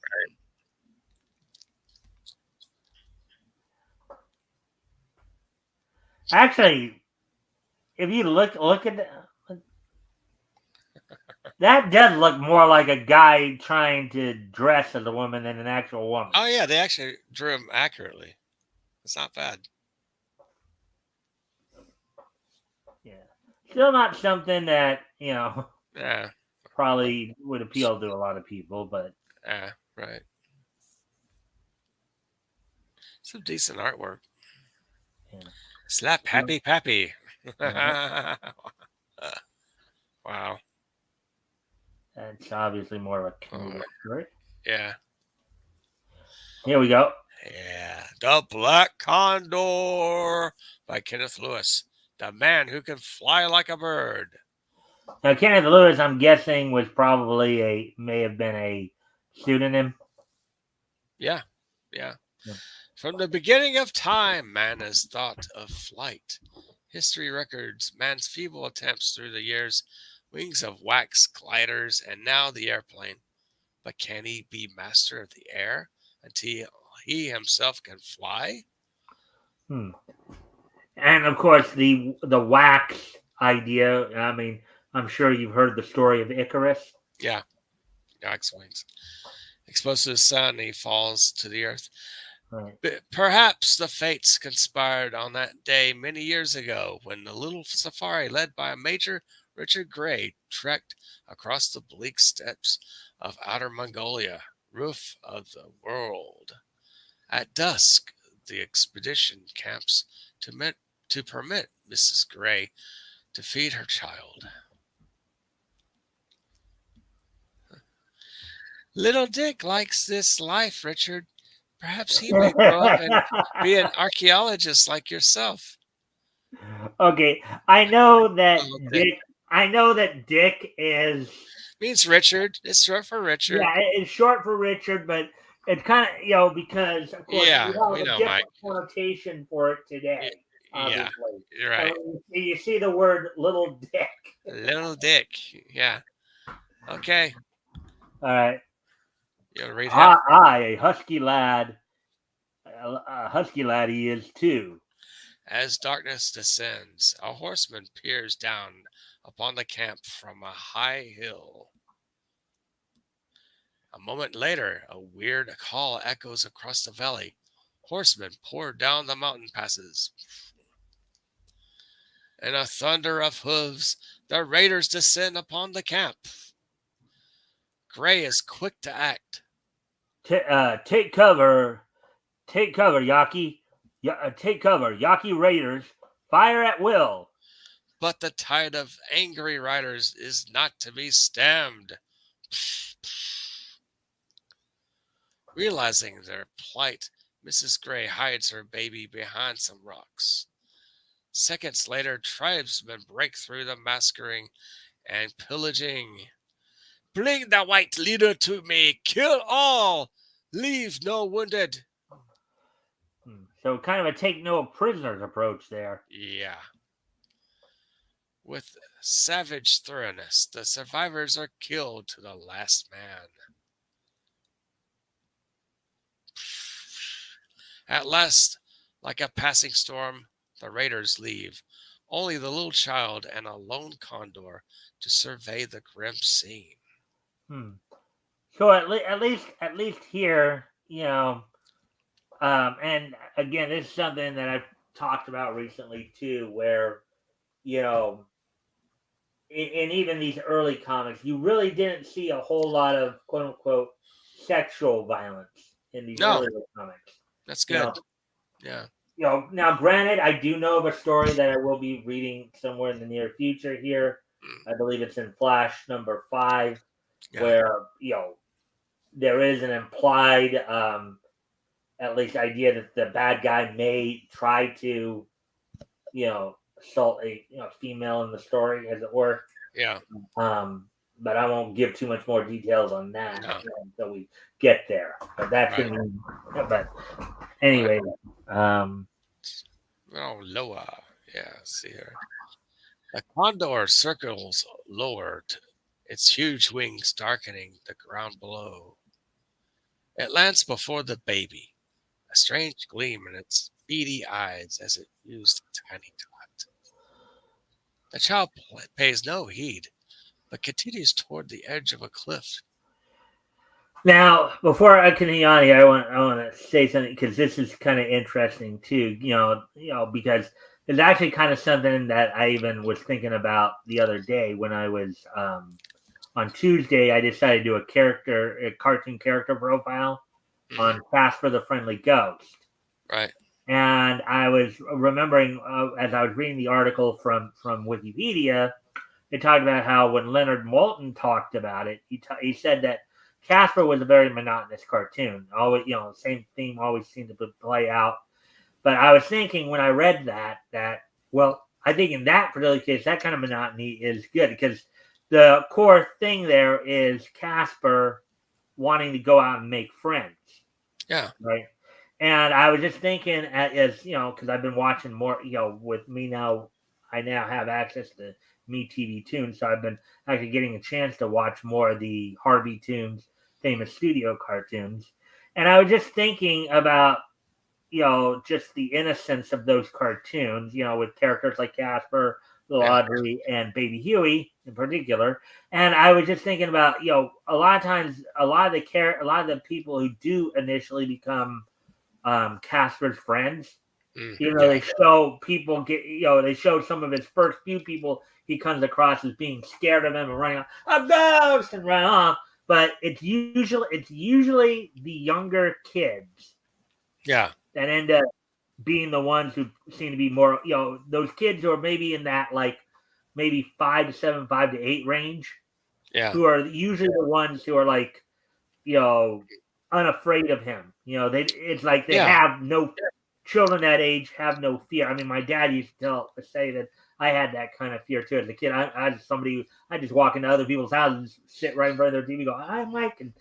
Actually, if you look at that, does look more like a guy trying to dress as a woman than an actual woman. Oh yeah, they actually drew him accurately. It's not bad. Yeah, still not something that probably would appeal to a lot of people, but right. Some decent artwork. Yeah. Slap happy pappy. Wow. That's obviously more of a comedic story. Yeah. Here we go. Yeah. The Black Condor by Kenneth Lewis. The man who can fly like a bird. Now, Kenneth Lewis, I'm guessing, was probably may have been a pseudonym. Yeah. From the beginning of time, man has thought of flight. History records man's feeble attempts through the years, wings of wax gliders, and now the airplane. But can he be master of the air until he himself can fly? Hmm. And of course, the wax idea. I mean, I'm sure you've heard the story of Icarus. Yeah, wax wings. Exposed to the sun, he falls to the earth. Right. Perhaps the fates conspired on that day many years ago when the little safari led by Major Richard Gray trekked across the bleak steppes of outer Mongolia, roof of the world. At dusk, the expedition camps to permit Mrs. Gray to feed her child. Little Dick likes this life, Richard. Perhaps he may grow up and be an archaeologist like yourself. Okay, I know that Oh, Dick. Dick. I know that Dick is, Means Richard. It's short for yeah, Richard. it's short for Richard, but it's kind of, because of course we Yeah, we have a know, Mike. different connotation for it Y- today. Yeah, Obviously, you're and right. when you see the word "little Dick," Little Dick. Yeah. Okay. all right. You want to read half? I, a husky lad, a husky lad he is too. As darkness descends, a horseman peers down upon the camp from a high hill. A moment later, a weird call echoes across the valley. Horsemen pour down the mountain passes. In a thunder of hooves, the raiders descend upon the camp. Gray is quick to act. Take cover, Yaki. Take cover, Yaki Raiders. Fire at will. But the tide of angry riders is not to be stemmed. Realizing their plight, Mrs. Gray hides her baby behind some rocks. Seconds later, tribesmen break through the massacring and pillaging. Bring the white leader to me! Kill all! Leave no wounded! So kind of a take no prisoners approach there. Yeah. With savage thoroughness, the survivors are killed to the last man. At last, like a passing storm, the raiders leave. Only the little child and a lone condor to survey the grim scene. Hmm. So at least here, and again, this is something that I've talked about recently too, where you know, in even these early comics, you really didn't see a whole lot of quote unquote sexual violence in these No, earlier comics. that's You know, good. Yeah. now granted, I do know of a story that I will be reading somewhere in the near future here. Mm, I believe it's in Flash #5, yeah. where there is an implied, at least idea that the bad guy may try to, assault a female in the story, as it were. Yeah. But I won't give too much more details on that No. until we get there. But that's Right. gonna be. But anyway, Oh, lower. Yeah, see here. The condor circles lower, its huge wings darkening the ground below. It lands before the baby, a strange gleam in its beady eyes as it views the tiny tot. The child pays no heed, but continues toward the edge of a cliff. now before I continue on here, I want to say something because this is kind of interesting too. Because it's actually kind of something that I even was thinking about the other day when I was on Tuesday. I decided to do a cartoon character profile on Casper the Friendly Ghost. Right. And I was remembering as I was reading the article from Wikipedia, they talked about how when Leonard Maltin talked about it, he said that Casper was a very monotonous cartoon. Always, same theme always seemed to play out. But I was thinking when I read that well, I think in that particular case, that kind of monotony is good because the core thing there is Casper wanting to go out and make friends. Yeah. Right. And I was just thinking, as because I've been watching more, with me now, I now have access to Me TV Tunes, so I've been actually getting a chance to watch more of the Harvey Tunes famous studio cartoons. And I was just thinking about, just the innocence of those cartoons, with characters like Casper, Little Yeah. Audrey, and Baby Huey in particular. And I was just thinking about, a lot of times, a lot of the people who do initially become Casper's friends. Yeah. They show people they show some of his first few people he comes across as being scared of him and running off, a ghost, and run off. But it's usually the younger kids Yeah. that end up being the ones who seem to be more, those kids who are maybe in that like maybe 5 to 7, 5 to 8 range, Yeah. who are usually the ones who are like, you know, unafraid of him. It's like they Yeah. have no children that age have no fear. I mean, my dad used to say that I had that kind of fear too as a kid. I just I just walk into other people's houses, sit right in front of their TV, go, "Hi, Mike," and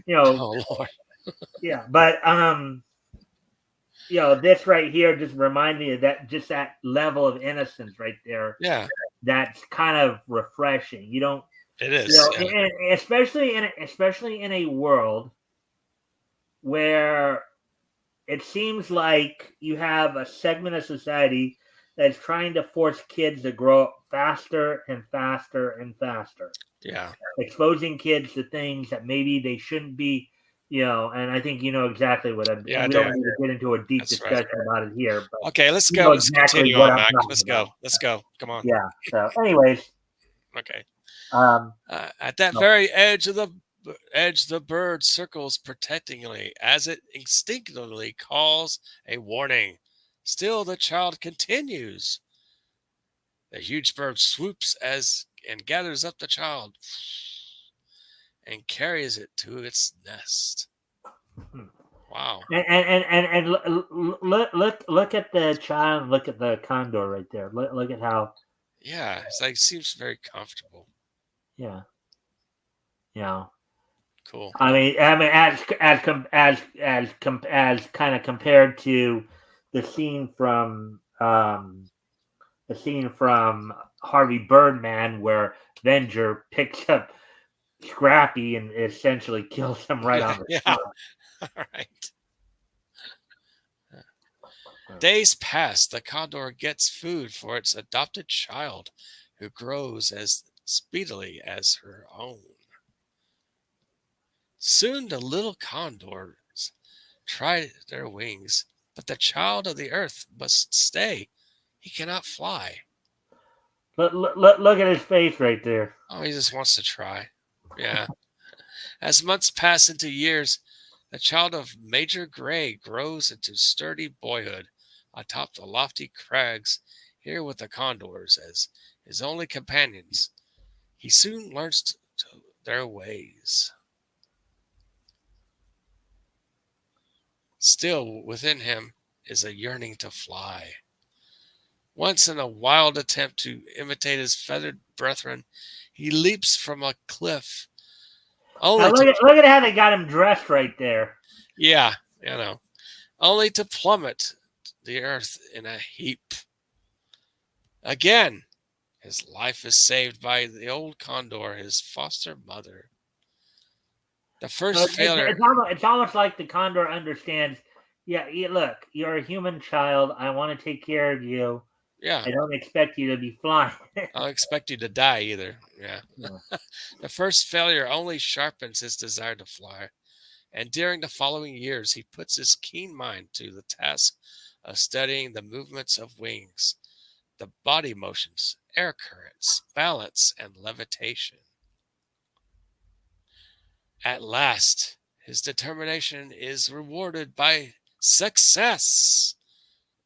you know, Oh Lord. yeah. But this right here just reminded me of that level of innocence right there. Yeah. That's kind of refreshing. You don't, It is. Yeah. and especially in a world where it seems like you have a segment of society that's trying to force kids to grow up faster and faster and faster, Yeah. exposing kids to things that maybe they shouldn't be. And I think you know exactly what I'm. Yeah. I We do. don't need to get into a deep That's right. discussion about it here, but Okay. Let's you go. know Let's exactly continue what on, I'm Mac. talking Let's about. go. Let's go. Come on. Yeah. So, anyways, Okay. um, At that no. very edge, the bird circles protectingly as it instinctively calls a warning. Still, the child continues. The huge bird swoops and gathers up the child and carries it to its nest. Hmm. Wow. And look at the child. Look at the condor right there. Look at how. Yeah, it's like seems very comfortable. Yeah. Yeah. Cool. I mean, as kind of compared to the scene from Harvey Birdman, where Venger picks up Scrappy and essentially kills him right Yeah, on the yeah. spot. All right. Days pass. The condor gets food for its adopted child, who grows as speedily as her own. Soon the little condors try their wings, but the child of the earth must stay. He cannot fly. Look at his face right there. Oh, he just wants to try. Yeah. As months pass into years, the child of Major Gray grows into sturdy boyhood atop the lofty crags, here with the condors as his only companions. He soon learns their ways. Still within him is a yearning to fly. Once, in a wild attempt to imitate his feathered brethren, he leaps from a cliff, Now only to look at how they got him dressed right there. yeah, only to plummet to the earth in a heap. Again, his life is saved by the old condor, his foster mother. The first failure, It's almost like the condor understands. Yeah, look, you're a human child. I want to take care of you. yeah, I don't expect you to be flying. I don't expect you to die either. Yeah. Yeah. The first failure only sharpens his desire to fly, and during the following years, he puts his keen mind to the task of studying the movements of wings, the body motions, air currents, balance, and levitation. At last, his determination is rewarded by success.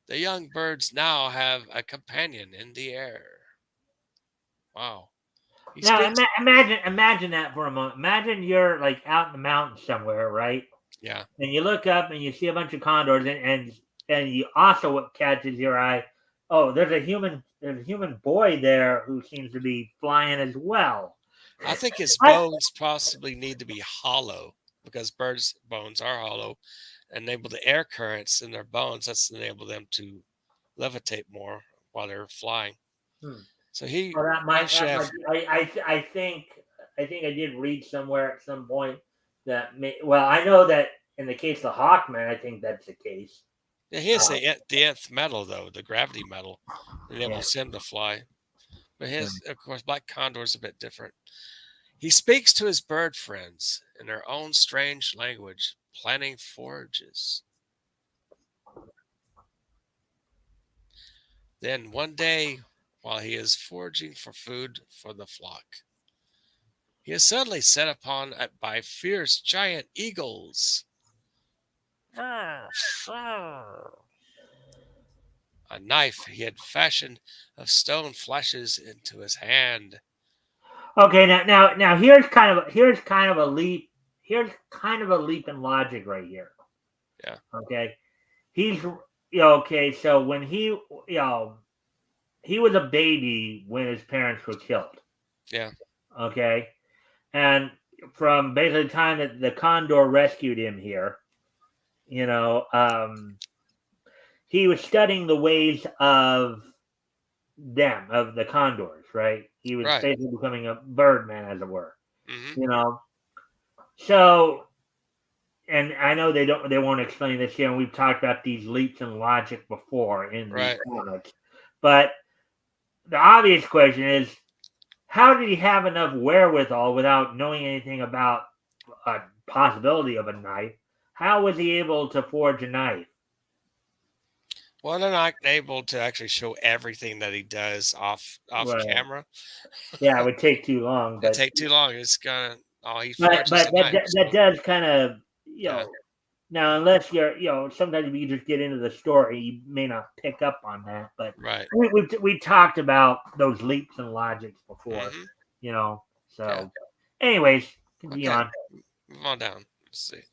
The young birds now have a companion in the air. Wow. He Now speaks. imagine that for a moment. Imagine you're like out in the mountains somewhere, right? Yeah. And you look up and you see a bunch of condors, and you also what catches your eye. Oh, there's a human boy there who seems to be flying as well. I think his I, bones possibly need to be hollow because birds' bones are hollow. enable the air currents in their bones. That's enabled them to levitate more while they're flying. Hmm. So he Well, managed to have. I think I did read somewhere at some point that well, I know that in the case of Hawkman, I think that's the case. Yeah, he has Uh, the nth metal though, the gravity metal, yeah. enables him to fly. But Hmm. his, of course, Black Condor is a bit different. He speaks to his bird friends in their own strange language, planning forages. Then one day, while he is foraging for food for the flock, he is suddenly set upon by fierce giant eagles. A knife he had fashioned of stone flashes into his hand. Okay, now here's kind of a leap. Here's kind of a leap in logic right here. Yeah, Okay, he's okay. So when he was a baby when his parents were killed. yeah, Okay, and from basically the time that the Condor rescued him here, you know, he was studying the ways of the condors, right? He was right. basically becoming a birdman, as it were, Hmm. you know. So, and I know they won't explain this here, and we've talked about these leaps in logic before in these Right. comics, but the obvious question is, how did he have enough wherewithal without knowing anything about a possibility of a knife? How was he able to forge a knife? Well, they're not able to actually show everything that he does off Right. camera. Yeah, it would take too long, It'd but take too long. It's gonna. Oh, he but forges but a that knife. that So does kind of yeah, now unless you're sometimes if you just get into the story you may not pick up on that. But right. we talked about those leaps and logics before, Hmm. you know. Yeah. So, anyways, continue Okay. on. Move on down. Let's see.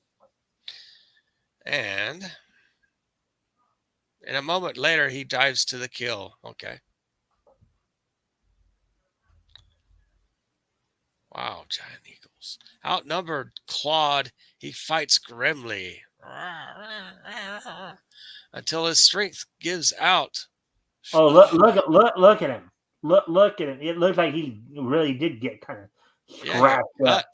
And in a moment later, he dives to the kill. Okay. Wow, giant eagles. Outnumbered, clawed, he fights grimly until his strength gives out. Oh, look at him! Look at him! It looks like he really did get kind of Yeah, he got scratched cut. up.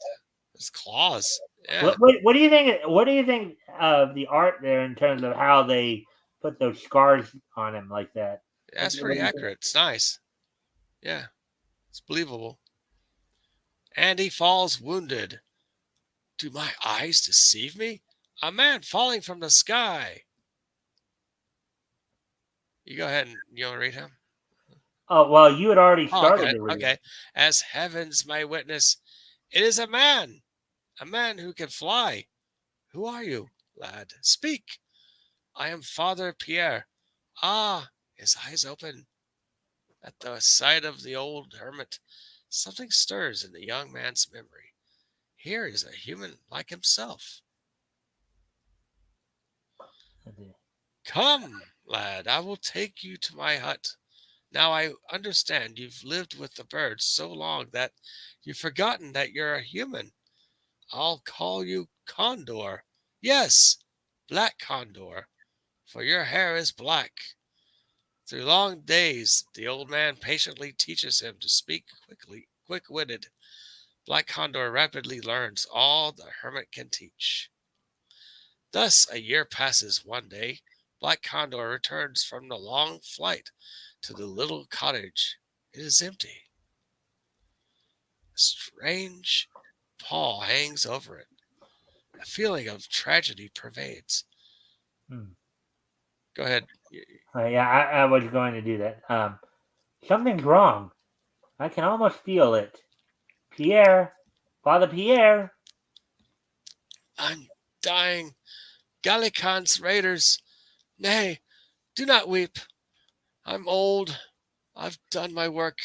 His claws. Yeah, What do you think? What do you think of the art there in terms of how they put those scars on him like that? that's What pretty do you think? accurate. It's nice. Yeah, it's believable. And he falls wounded. Do my eyes deceive me? A man falling from the sky. You go ahead and you want to read him? Oh well, you had already Oh, started okay. the reading. Okay. As heaven's my witness, it is a man who can fly. Who are you, lad? Speak. I am Father Pierre. Ah, his eyes open. At the sight of the old hermit, something stirs in the young man's memory. Here is a human like himself. Come, lad, I will take you to my hut. Now I understand you've lived with the birds so long that you've forgotten that you're a human. I'll call you Condor. Yes, Black Condor, for your hair is black. Through long days, the old man patiently teaches him to speak quickly, quick-witted. Black Condor rapidly learns all the hermit can teach. Thus a year passes. One day, Black Condor returns from the long flight to the little cottage. It is empty. A strange pall hangs over it. A feeling of tragedy pervades. Hmm. Go ahead. Yeah, I was going to do that. Something's wrong. I can almost feel it. Pierre, Father Pierre. I'm dying. Gallican's raiders. Nay, do not weep. I'm old. I've done my work,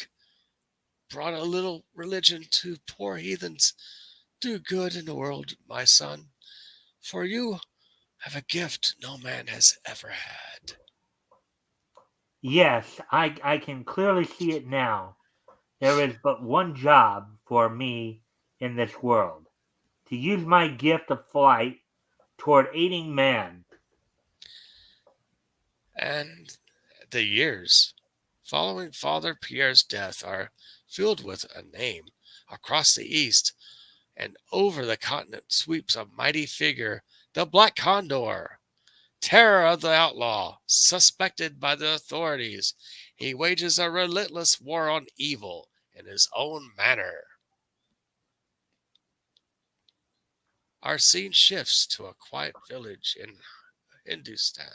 brought a little religion to poor heathens. Do good in the world, my son, for you have a gift no man has ever had. Yes, I can clearly see it now. There is but one job for me in this world: to use my gift of flight toward aiding man. And the years following Father Pierre's death are filled with a name. Across the east and over the continent sweeps a mighty figure, the Black Condor. Terror of the outlaw, suspected by the authorities, he wages a relentless war on evil in his own manner. Our scene shifts to a quiet village in Hindustan.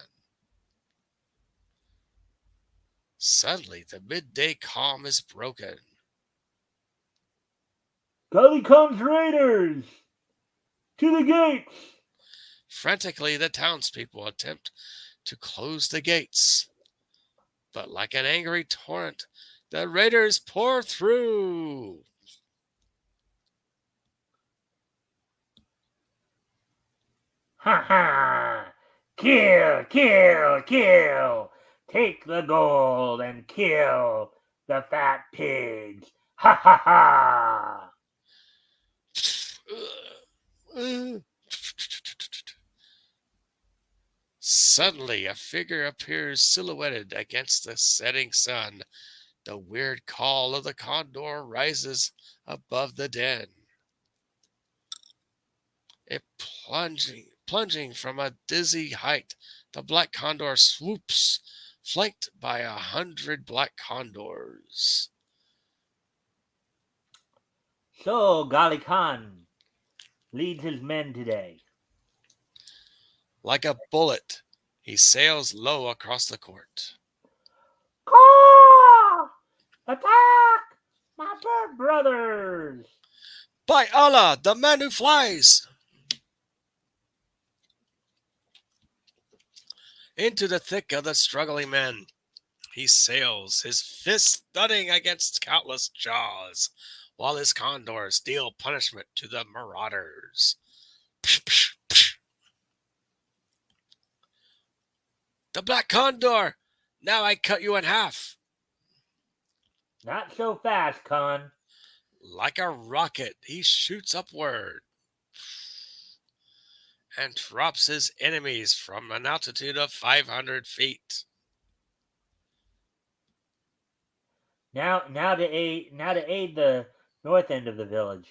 Suddenly, the midday calm is broken. Gali Khan's raiders! To the gates! Frantically, the townspeople attempt to close the gates. But like an angry torrent, the raiders pour through. Ha ha! Kill, kill, kill! Take the gold and kill the fat pigs! Ha ha ha! Suddenly, a figure appears silhouetted against the setting sun. The weird call of the condor rises above the den. It plunging from a dizzy height, the black condor swoops, flanked by 100 black condors. So Gali Khan leads his men today. Like a bullet, he sails low across the court. Caw! Attack! My bird brothers! By Allah, the man who flies! Into the thick of the struggling men, he sails, his fists thudding against countless jaws, while his condors deal punishment to the marauders. The black condor! Now I cut you in half. Not so fast, Khan. Like a rocket, he shoots upward and drops his enemies from an altitude of 500 feet. Now to aid the north end of the village.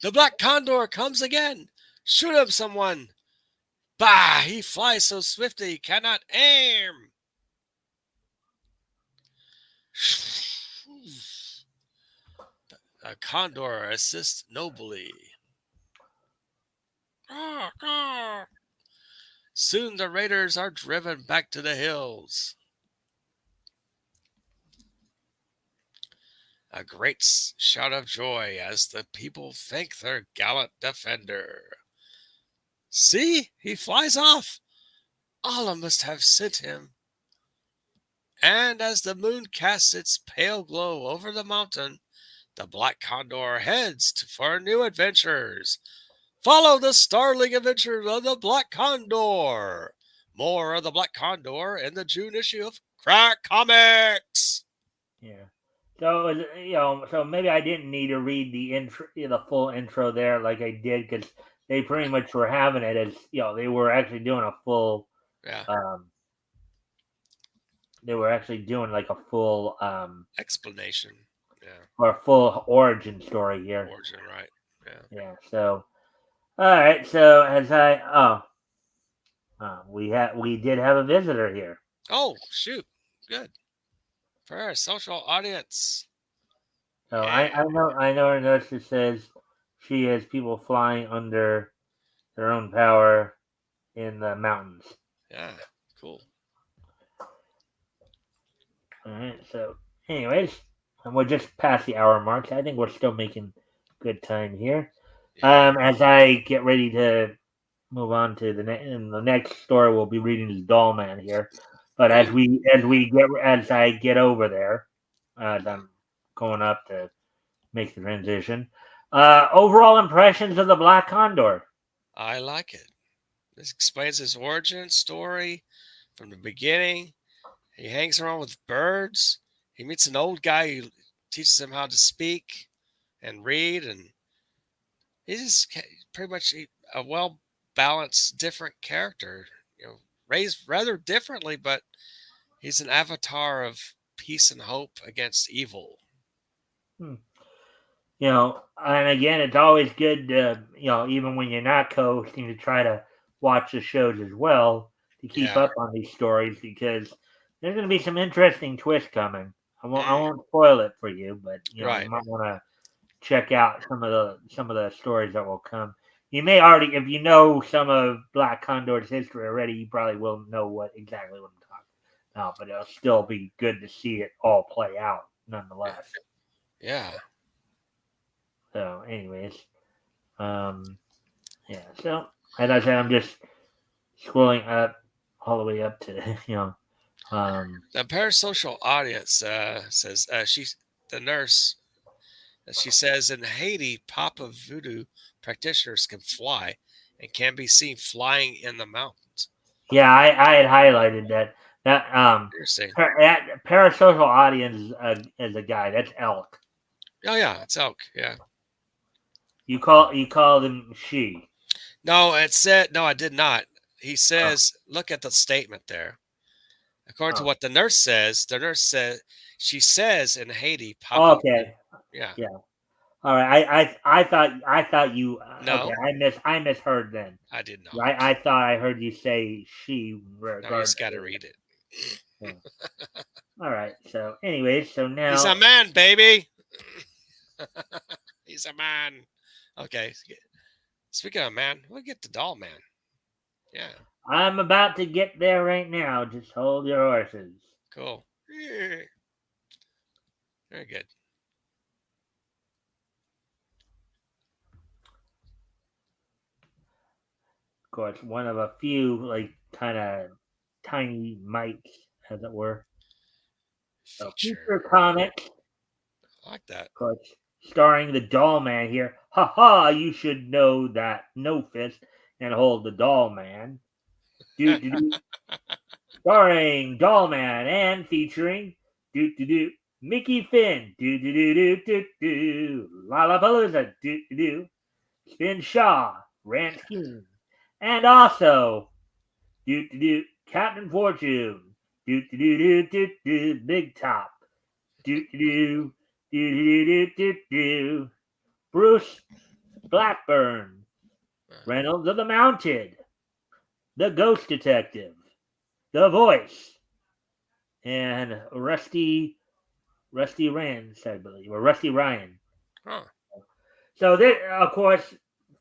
The black condor comes again. Shoot him, someone. Bah! He flies so swiftly he cannot aim. The condor assists nobly. Soon the raiders are driven back to the hills. A great shout of joy as the people thank their gallant defender. See, he flies off. Allah must have sent him. And as the moon casts its pale glow over the mountain, the black condor heads for new adventures. Follow the startling adventures of the Black Condor. More of the Black Condor in the June issue of Crack Comics. Yeah. So so maybe I didn't need to read the intro, the full intro there, like I did, because they pretty much were having it as they were actually doing a full. Yeah. They were actually doing like a full explanation. Yeah. Or a full origin story here. Origin, right? Yeah. Yeah. So, all right. So as we did have a visitor here. Oh shoot! Good for our social audience. So yeah. I know her notice that says she has people flying under their own power in the mountains. Yeah. Cool. All right. So, anyways, and we're just past the hour mark. I think we're still making good time here. Yeah. As I get ready to move on to the next story, we'll be reading is Doll Man here. But as I get over there, as I'm going up to make the transition, overall impressions of the Black Condor. I like it. This explains his origin story from the beginning. He hangs around with birds. He meets an old guy who teaches him how to speak and read, and he's just pretty much a well balanced, different character. Raised rather differently, but he's an avatar of peace and hope against evil. Hmm. And again, it's always good to, even when you're not co-hosting, to try to watch the shows as well to keep Yeah. up on these stories, because there's going to be some interesting twists coming. I Mm, won't spoil it for you, but you right. might want to check out some of the stories that will come. You may already, if you know some of Black Condor's history already, you probably will know exactly what I'm talking about. But it'll still be good to see it all play out, nonetheless. Yeah. So, anyways, yeah. So, as I said, I'm just scrolling up all the way up to The parasocial audience says the nurse. She says in Haiti, Papa Voodoo practitioners can fly and can be seen flying in the mountains. yeah, I had highlighted that Interesting. that parasocial audience is a guy. That's Elk. Oh yeah, it's elk. Yeah. You call them she. No, it said no. I did not. He Oh, says, look at the statement there. According to oh. what the nurse said, she says in Haiti, Papa Voodoo. Okay. Yeah. Yeah. All right. I thought you. Okay. No, I misheard then. I did not. I thought I heard you say she No, you regarding. just got to read it. Yeah. All right. So, anyways, so He's a now man, baby. He's a man. Okay. Speaking of man, we'll get to doll man. Yeah. I'm about to get there right now. Just hold your horses. Cool. Yeah. Very good. Of course, one of a few like kind of tiny mites, as it were. So, Future Feature. Comics, I like that. of course, starring the Doll Man here. Ha ha! You should know that. No fist and hold the Doll Man. Do do do. Starring Doll Man and featuring do do do Mickey Finn. Do do do do do do. Lollapalooza. Do do do. Spin Shaw. Rant King. And also do do do Captain Fortune. Do do do do do do Big Top. Do do do do do do do. Bruce Blackburn. Reynolds of the Mounted. The Ghost Detective. The Voice. And Rusty Rand, I believe, or Rusty Ryan. Huh. So there, of course,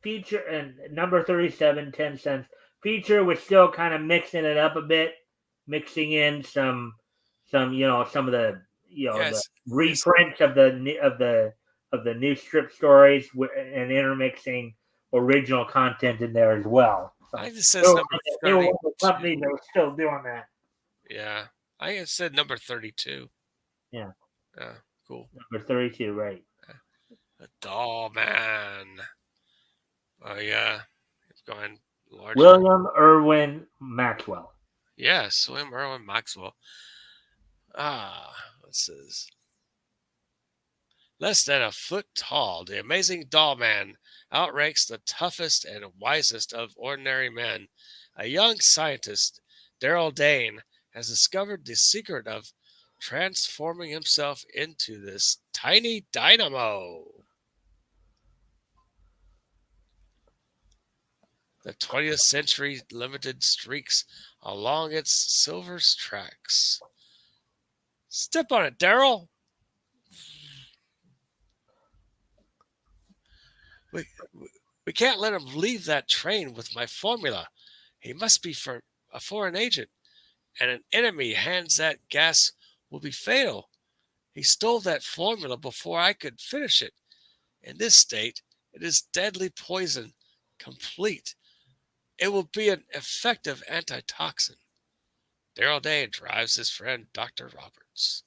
feature and number 37, 10 cents. Feature was still kind of mixing it up a bit, mixing in some some of the the Yes. It's, reprints of the new strip stories and intermixing original content in there as well. So I just says number they were one of the 32. companies that was still doing that. Yeah. I just said number 32. Yeah, Cool. number 32, right? A doll man. Oh yeah. It's going larger. William Irwin Maxwell. Yes, William Irwin Maxwell. This is less than a foot tall. The amazing doll man outranks the toughest and wisest of ordinary men. A young scientist, Daryl Dane, has discovered the secret of transforming himself into this tiny dynamo. The 20th Century Limited streaks along its silver tracks. Step on it, Daryl. We, we can't let him leave that train with my formula. He must be for a foreign agent, and an enemy hands that gas will be fatal. He stole that formula before I could finish it. In this state, it is deadly poison, complete. It will be an effective antitoxin. Daryl Dane drives his friend Dr. Roberts.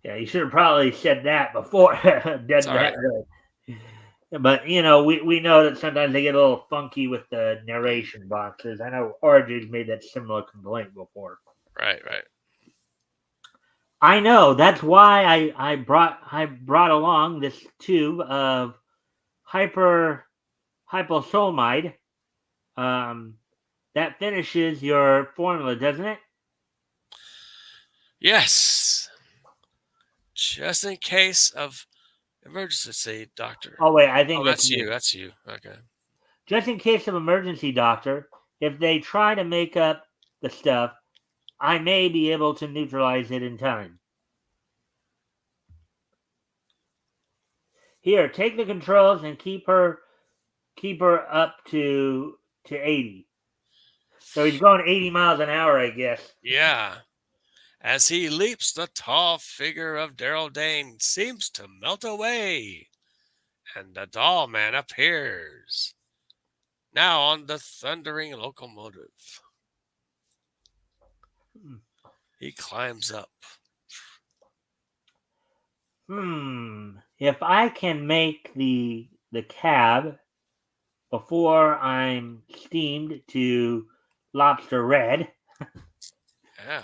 Yeah, you should have probably said that before. It's all right. But we know that sometimes they get a little funky with the narration boxes. I know RJ's made that similar complaint before. Right. I know. That's why I brought along this tube of hyposolmide That finishes your formula, doesn't it? Yes. Just in case of emergency, doctor. Oh wait, I Oh, think that's that's me. you. That's you. Okay. Just in case of emergency, doctor, if they try to make up the stuff, I may be able to neutralize it in time. Here, take the controls and keep her up to 80. So he's going 80 miles an hour, I guess. Yeah. As he leaps, the tall figure of Daryl Dane seems to melt away, and the doll man appears, now on the thundering locomotive. He climbs up. If I can make the cab before I'm steamed to lobster red. Yeah.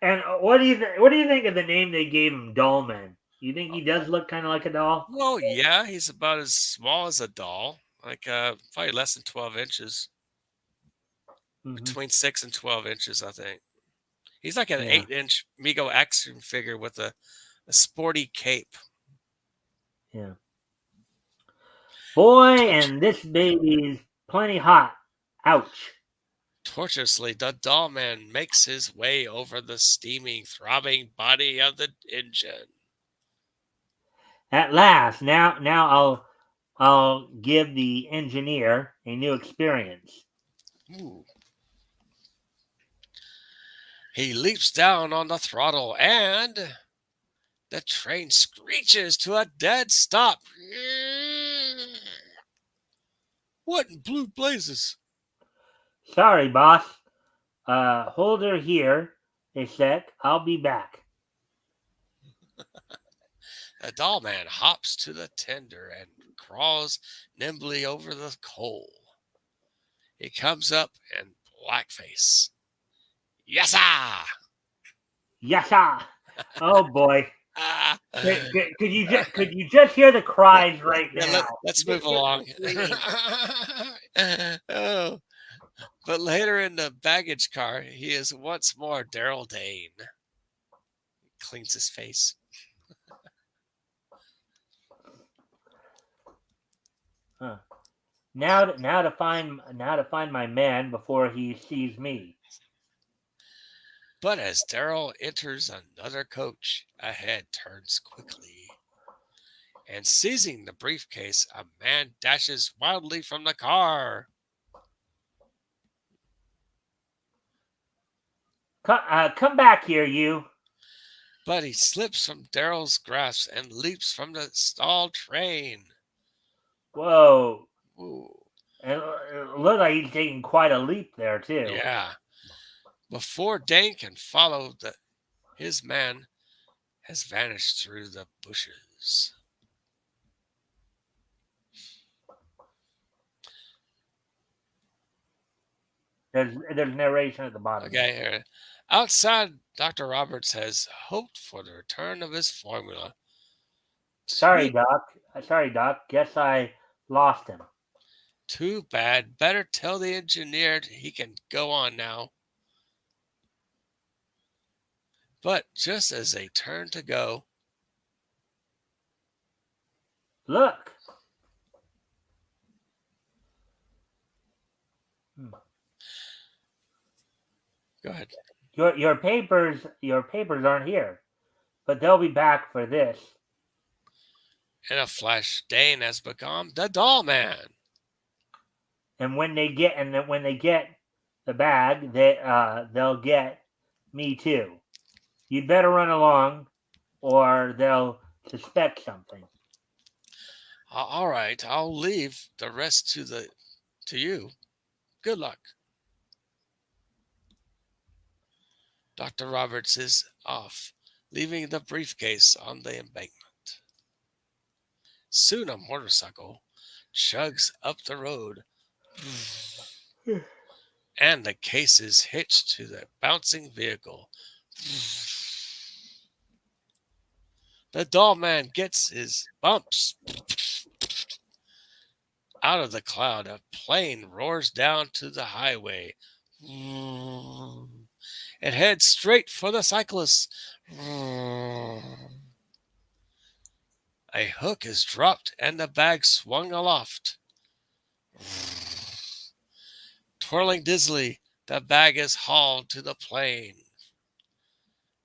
And what do you think of the name they gave him, Dollman? You think he does look kind of like a doll? Well, yeah, he's about as small as a doll, like probably less than 12 inches, Mm-hmm. between 6 and 12 inches, I think. He's like an Yeah, 8-inch Mego action figure with a sporty cape. yeah. Boy, and this baby's plenty hot. Ouch. Tortuously, the doll man makes his way over the steaming, throbbing body of the engine. At last, now I'll give the engineer a new experience. Ooh. He leaps down on the throttle and the train screeches to a dead stop. What in blue blazes? Sorry, boss. Hold her here a sec. I'll be back. The doll man hops to the tender and crawls nimbly over the coal. He comes up in blackface. Yassa! Yasha! Oh boy. Ah. Could you just hear the Yeah, cries right now? let's Just move hear along. the screaming. Oh, but later in the baggage car, he is once more Daryl Dane. He cleans his face. Huh. Now to find my man before he sees me. But as Daryl enters another coach, a head turns quickly. And seizing the briefcase, a man dashes wildly from the car. Come back here, you. But he slips from Daryl's grasp and leaps from the stalled train. Whoa. Ooh, And it looked like he's taking quite a leap there too. yeah. Before Dane can follow, his man has vanished through the bushes. There's narration at the bottom. Okay, here. Outside, Dr. Roberts has hoped for the return of his formula. Sorry, Doc. Guess I lost him. Too bad. Better tell the engineer he can go on now. But just as they turn to go, Look. go ahead. Your papers aren't here, but they'll be back for this. In a flash, Dane has become the doll man. And when they get the bag, they'll get me too. You'd better run along, or they'll suspect something. All right, I'll leave the rest to you. Good luck. Dr. Roberts is off, leaving the briefcase on the embankment. Soon a motorcycle chugs up the road, and the case is hitched to the bouncing vehicle. The doll man gets his bumps Out of the cloud, a plane roars down to the highway. It heads straight for the cyclist. A hook is dropped and the bag swung aloft. Twirling dizzily, the bag is hauled to the plane.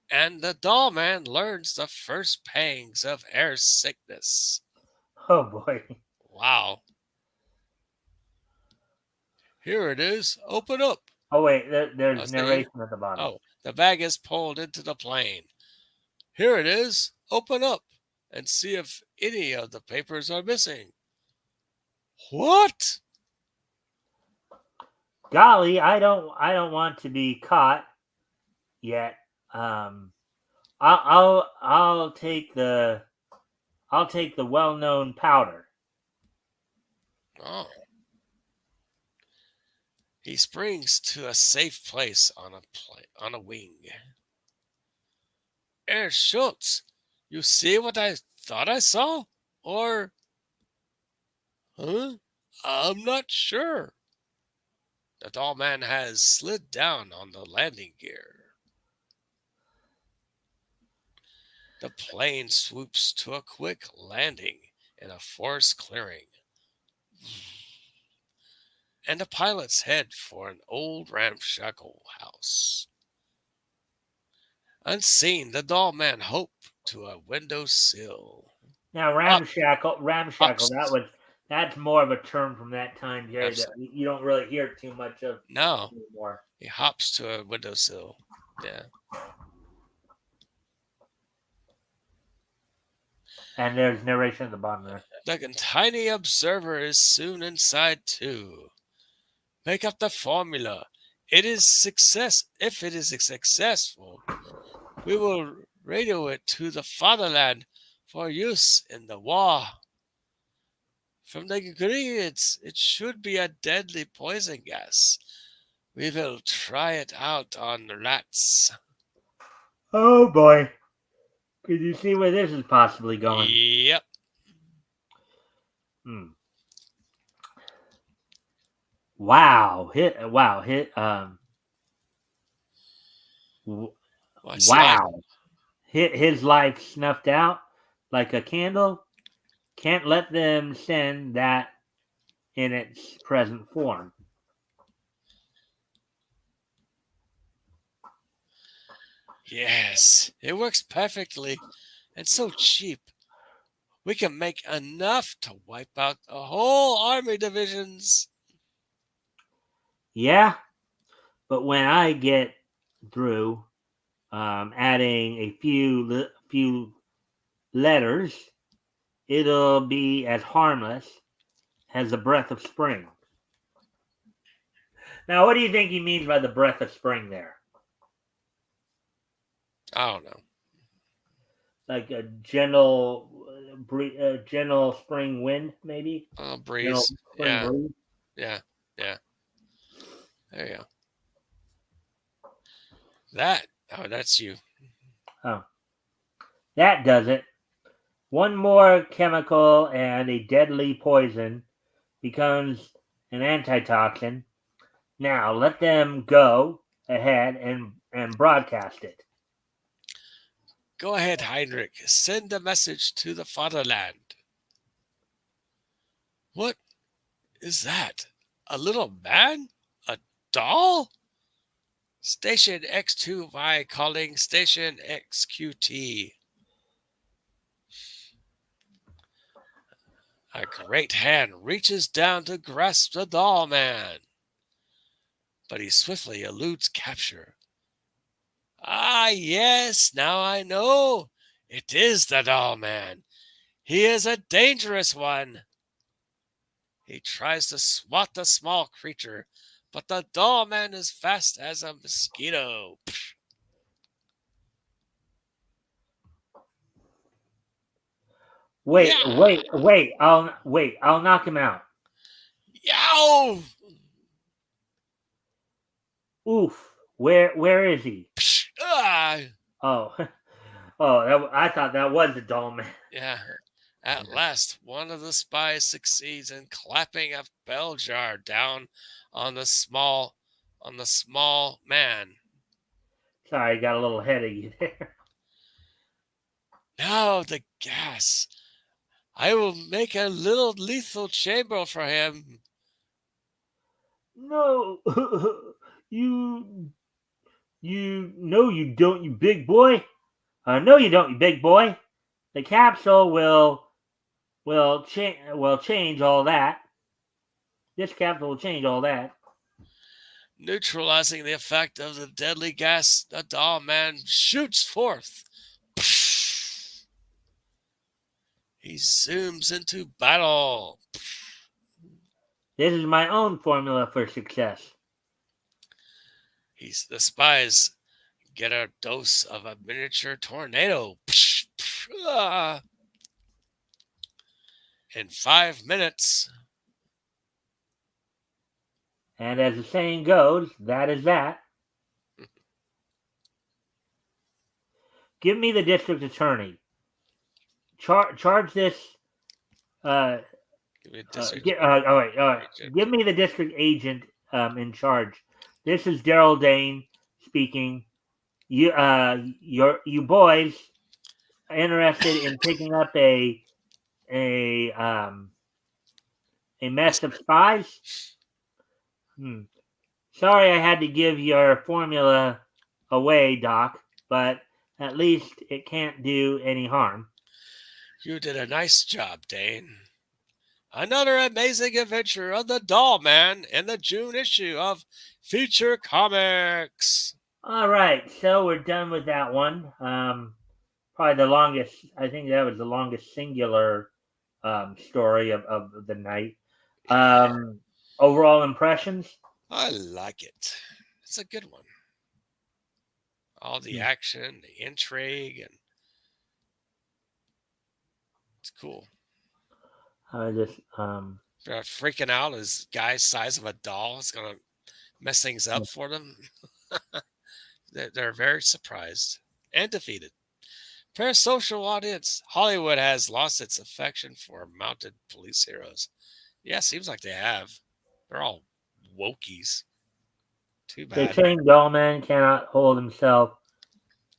And the doll man learns the first pangs of air sickness. Oh boy. Wow. Here it is. Open up. Oh wait, there's See? narration at the bottom. Oh, the bag is pulled into the plane. Here it is. Open up and see if any of the papers are missing. What? Golly, I don't want to be caught yet. I'll take the well-known powder. Oh. He springs to a safe place on a wing. Herr Schultz, you see what I thought I saw? Or, huh? I'm not sure. The doll man has slid down on the landing gear. The plane swoops to a quick landing in a forest clearing. And the pilots head for an old ramshackle house. Unseen, the doll man hoped to a windowsill. Now ramshackle, Hops. that's more of a term from that time period that Absolutely. you don't really hear too much of No, anymore. he hops to a windowsill. Yeah. And there's narration at the bottom there. The tiny observer is soon inside too. Make up the formula. It is success. If it is successful, we will radio it to the fatherland for use in the war. From the ingredients, it should be a deadly poison gas. We will try it out on rats. Oh boy. Can you see where this is possibly going? Yep. Wow. Wow. Hit his life snuffed out like a candle. Can't let them send that in its present form. Yes, it works perfectly and so cheap. We can make enough to wipe out the whole army divisions. Yeah, but when I get through adding a few letters, it'll be as harmless as the breath of spring. Now, what do you think he means by the breath of spring there? I don't know. Like a gentle spring wind, maybe? Breeze. Yeah. Breeze? Yeah. Yeah. There you go. That's you. Oh. That does it. One more chemical and a deadly poison becomes an antitoxin. Now let them go ahead and broadcast it. Go ahead, Heinrich. Send a message to the fatherland. What is that? A little man? A doll? Station X2Y calling Station XQT. A great hand reaches down to grasp the doll man, but he swiftly eludes capture. Ah, yes, now I know. It is the doll man. He is a dangerous one. He tries to swat the small creature, but the doll man is fast as a mosquito. Wait, Yeah. I'll knock him out. Yow! Oof. Where is he? Ah. Oh. I thought that was the doll man. Yeah. At last, one of the spies succeeds in clapping a bell jar down on the small man. Sorry, I got a little ahead of you there. Now the gas. I will make a little lethal chamber for him. No, you no, you don't, you big boy. No, you don't, you big boy. The capsule will change all that. This capsule will change all that. Neutralizing the effect of the deadly gas, the doll man shoots forth. He zooms into battle. This is my own formula for success. The spies get a dose of a miniature tornado. In 5 minutes. And as the saying goes, that is that. Give me the district attorney. Charge this. Give me a district All right. Give me the district agent in charge. This is Daryl Dane speaking. You boys interested in picking up a mess of spies? Sorry, I had to give your formula away, Doc, but at least it can't do any harm. You did a nice job, Dane. Another amazing adventure of the Doll Man in the June issue of Feature Comics. All right, so we're done with that one. Probably the longest. I think that was the longest singular story of the night. Overall impressions? I like it. It's a good one. All the action, the intrigue, and it's cool. They're freaking out. This guy's size of a doll is gonna mess things up for them. They're very surprised and defeated. Parasocial audience. Hollywood has lost its affection for mounted police heroes. Yeah, seems like they have. They're all wokies. Too The bad. same doll man cannot hold himself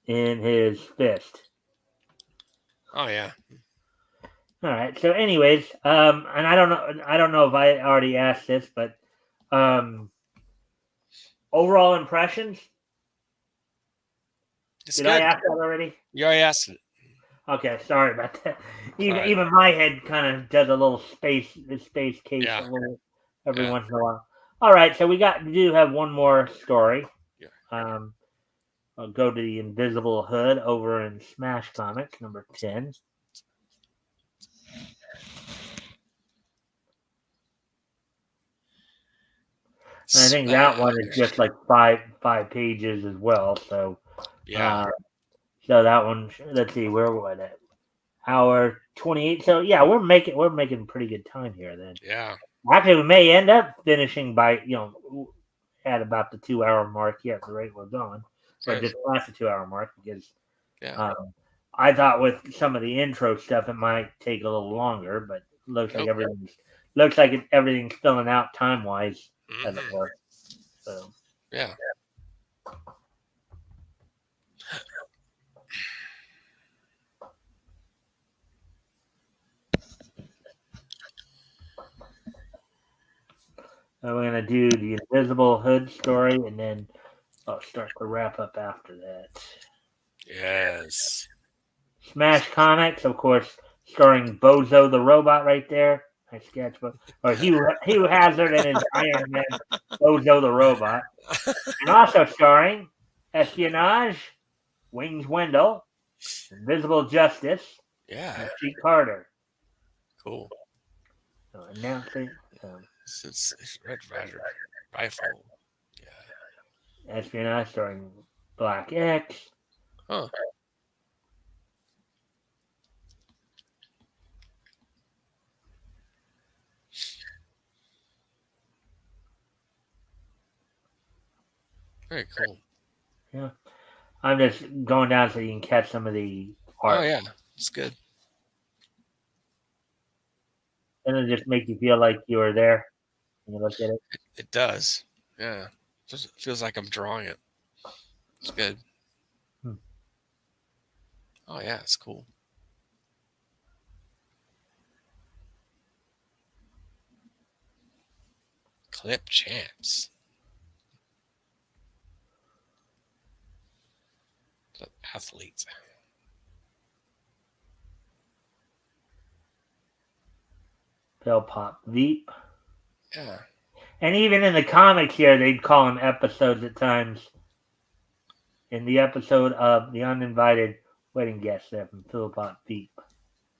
in his fist. Oh yeah. All right. So, anyways, and I don't know if I already asked this, but overall impressions. Did I ask that already? You already asked it. Okay, sorry about that. Even my head kind of does a little space case every once in a while. All right, so we do have one more story. Yeah. I'll go to the Invisible Hood over in Smash Comics number 10. And I think that one is just like five pages as well. So yeah. So that one, let's see, where was it? Hour 28. So yeah, we're making pretty good time here then. Yeah. Actually, we may end up finishing by at about the 2-hour mark here at the rate we're going, or just past the 2-hour mark because I thought with some of the intro stuff it might take a little longer, but looks like everything's filling out time wise as it were. So yeah. So we're gonna do the Invisible Hood story, and then I'll start the wrap up after that. Yes. Smash Comics, of course, starring Bozo the Robot right there. Nice sketchbook. Or Hugh Hazard and his Iron Man, Bozo the Robot. And also starring Espionage, Wings Wendell, Invisible Justice, and Sheik Carter. Cool. So announcing. It's Red Rider Rifle. Yeah. Espionage starring Black X. Huh. Very cool. Yeah. I'm just going down so you can catch some of the art. Oh yeah, it's good. And it just make you feel like you were there when you look at it. It does. Yeah. Just feels like I'm drawing it. It's good. Hmm. Oh yeah, it's cool. Clip champs. Clip athletes. They'll pop Veep. Yeah. And even in the comics here, they'd call them episodes at times. In the episode of The Uninvited Wedding Guest there from Philip Veep.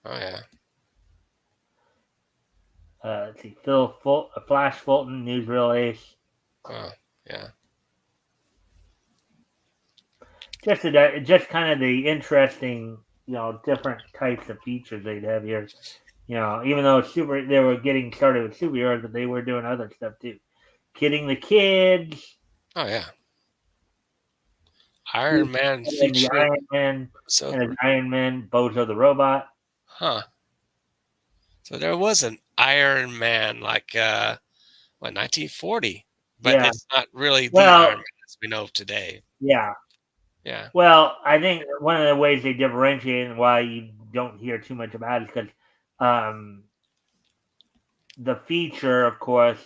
Oh yeah. Let's see, Flash Fulton, Newsreel Ace. Oh yeah. Just kind of the interesting, different types of features they'd have here. Even though they were getting started with superheroes, but they were doing other stuff too. Kidding the kids. Oh yeah. Iron Man And the featuring Iron Man episode. and his Iron Man, Bozo the Robot. Huh. So there was an Iron Man like 1940, but Yeah. it's not really the Well, Iron Man as we know today. yeah. Yeah. Well, I think one of the ways they differentiate and why you don't hear too much about it is because the feature, of course,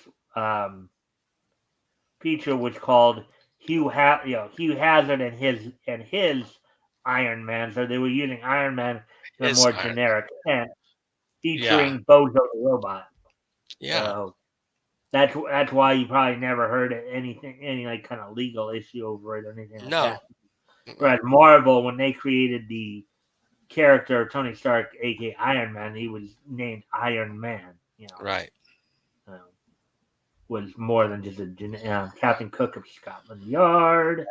feature was called Hugh Hazard and his Iron Man. So they were using Iron Man in a His more Iron generic sense, Yeah. featuring Bozo the Robot. Yeah. So that's why you probably never heard any like kind of legal issue over it or anything like No. that. Whereas Marvel, when they created the character Tony Stark, aka Iron Man, he was named Iron Man. Right. Was more than just a Captain Cook of Scotland Yard.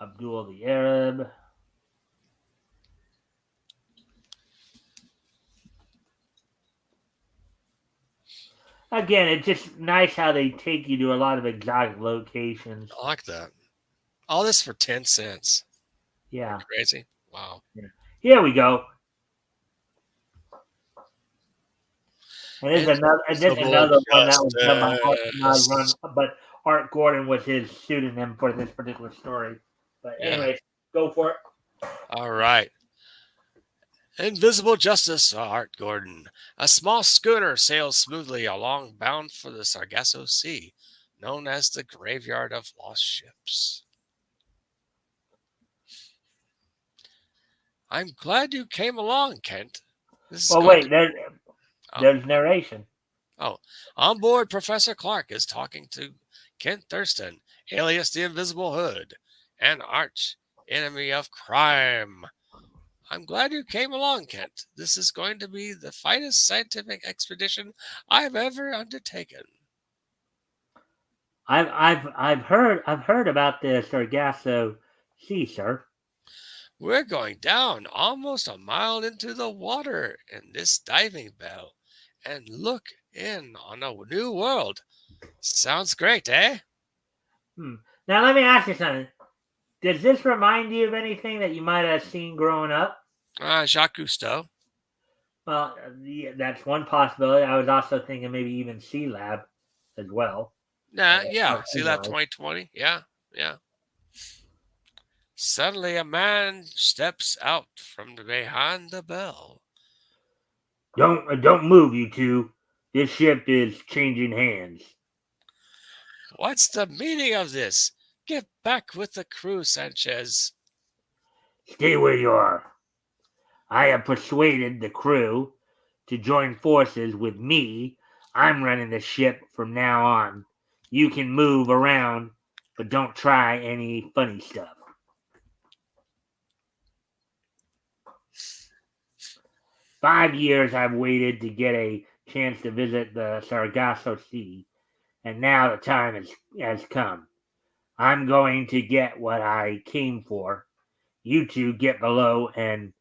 Abdul the Arab. Again, it's just nice how they take you to a lot of exotic locations. I like that. All this for 10 cents. Yeah. Crazy. Wow. Yeah. Here we go. And this is another one that was done by Art, but Art Gordon was his pseudonym for this particular story. But anyways, go for it. All right. Invisible Justice, Art Gordon. A small schooner sails smoothly along bound for the Sargasso Sea, known as the Graveyard of Lost Ships. I'm glad you came along, Kent. Wait, there's narration. Oh, on board, Professor Clark is talking to Kent Thurston, alias the Invisible Hood, an arch enemy of crime. I'm glad you came along, Kent. This is going to be the finest scientific expedition I've ever undertaken. I've heard about the Sargasso Sea, sir. We're going down almost a mile into the water in this diving bell and look in on a new world. Sounds great, eh? Now let me ask you something. Does this remind you of anything that you might have seen growing up? Jacques Cousteau. Well, yeah, that's one possibility. I was also thinking maybe even Sea Lab as well. Yeah. Sea Lab 2020. Yeah. Suddenly, a man steps out from behind the bell. Don't move, you two. This ship is changing hands. What's the meaning of this? Get back with the crew, Sanchez. Stay where you are. I have persuaded the crew to join forces with me. I'm running the ship from now on. You can move around, but don't try any funny stuff. "5 years I've waited to get a chance to visit the Sargasso Sea, and now the time has come. I'm going to get what I came for. You two get below and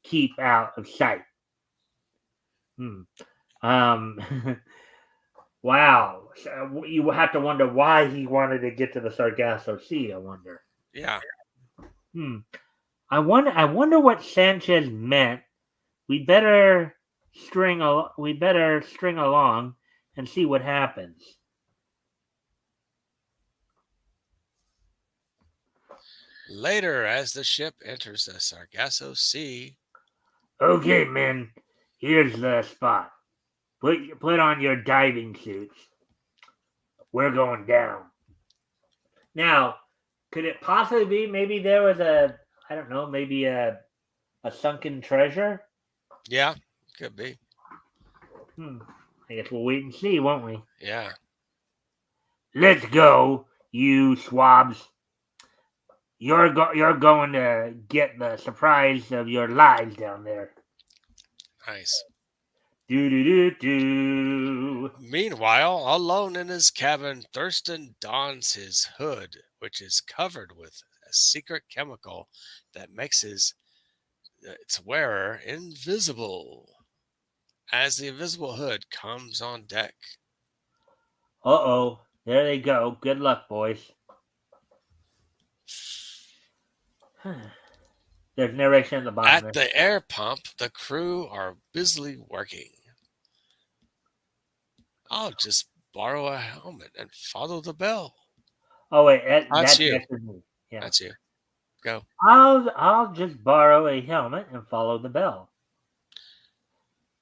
keep out of sight." Wow. So you have to wonder why he wanted to get to the Sargasso Sea, I wonder. Yeah. Hmm. I wonder what Sanchez meant. We better string along and see what happens. Later, as the ship enters the Sargasso Sea, Okay, men, here's the spot. Put on your diving suits. We're going down. Now, could it possibly be maybe there was I don't know, maybe a sunken treasure? yeah, could be, Hmm. I guess we'll wait and see, won't we? yeah. Let's go, you swabs. You're going to get the surprise of your lives down there. Nice. Do do do do. Meanwhile, alone in his cabin, Thurston dons his hood, which is covered with a secret chemical that makes its wearer invisible. As the invisible hood comes on deck, Uh-oh. There they go. Good luck, boys. There's narration at the bottom at there. the air pump, the crew are busily working. I'll just borrow a helmet and follow the bell. Oh wait, That's that's you. next to me. Yeah. That's you. Go. I'll just borrow a helmet and follow the bell.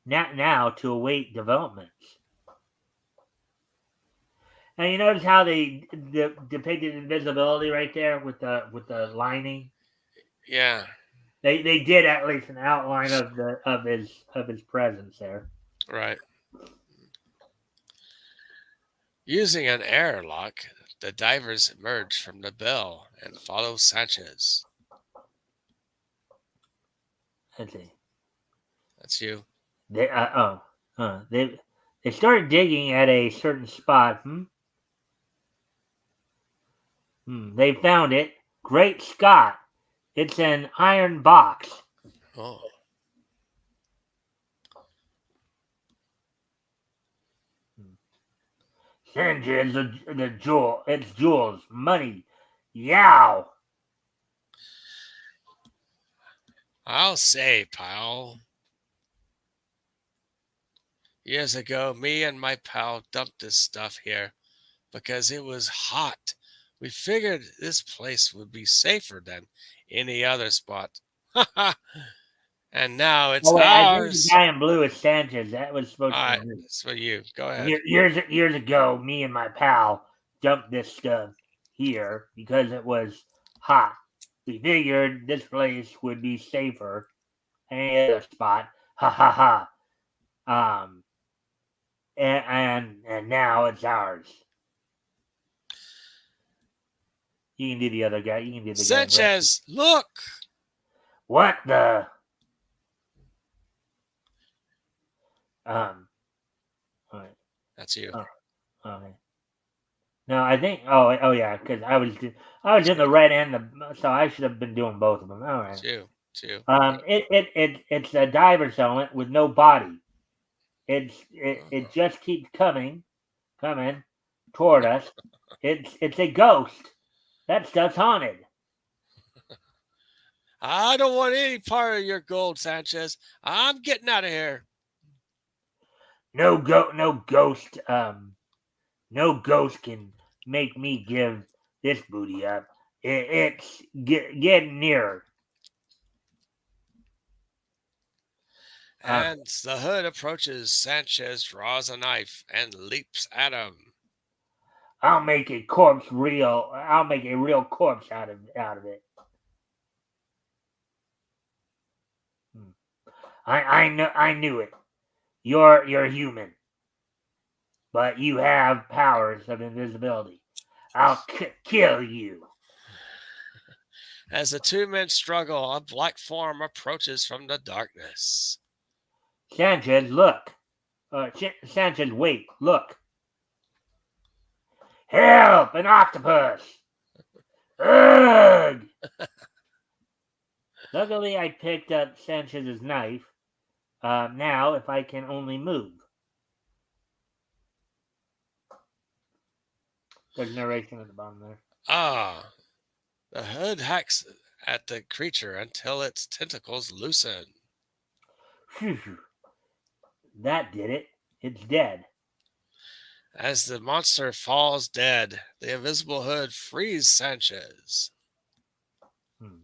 Now to await developments. Now you notice how they depicted invisibility right there with the lining. Yeah, They did at least an outline of his presence there. right. Using an airlock, the divers emerge from the bell and follow Sanchez. Let's see. That's you. They they started digging at a certain spot. They found it. Great Scott! It's an iron box. Oh, Sanchez, the jewel. It's jewels, money. Yow! I'll say, pal. Years ago, me and my pal dumped this stuff here because it was hot. We figured this place would be safer than any other spot. And now it's Oh wait, I think the ours. guy in blue is Sanchez. That was supposed All to be right, me. it's for you. Go ahead. Years ago, me and my pal dumped this stuff here because it was hot. We figured this place would be safer than any other spot. Ha ha ha. And now it's ours. You can do the other guy. You can do the guy in red. Sanchez, look! What the? Um. All right. That's you. Oh, okay. No, I think. Oh yeah, because I was in the red and the, so I should have been doing both of them. All right. It's you. It's you. It's a diver's helmet with no body. It just keeps coming toward us. It's a ghost. That stuff's haunted. I don't want any part of your gold, Sanchez. I'm getting out of here. No ghost. No ghost can make me give this booty up. It's getting nearer. And the hood approaches. Sanchez draws a knife and leaps at him. I'll make a corpse real. I'll make a real corpse out of it. Hmm. I knew it. You're human, but you have powers of invisibility. I'll kill you. As the two men struggle, a black form approaches from the darkness. Sanchez, look. Sanchez, wait, look. Help! An octopus! Ugh! Luckily, I picked up Sanchez's knife. Now, if I can only move. There's narration at the bottom there. Ah, the hood hacks at the creature until its tentacles loosen. Phew, that did it. It's dead. As the monster falls dead, the invisible hood frees Sanchez. Hmm.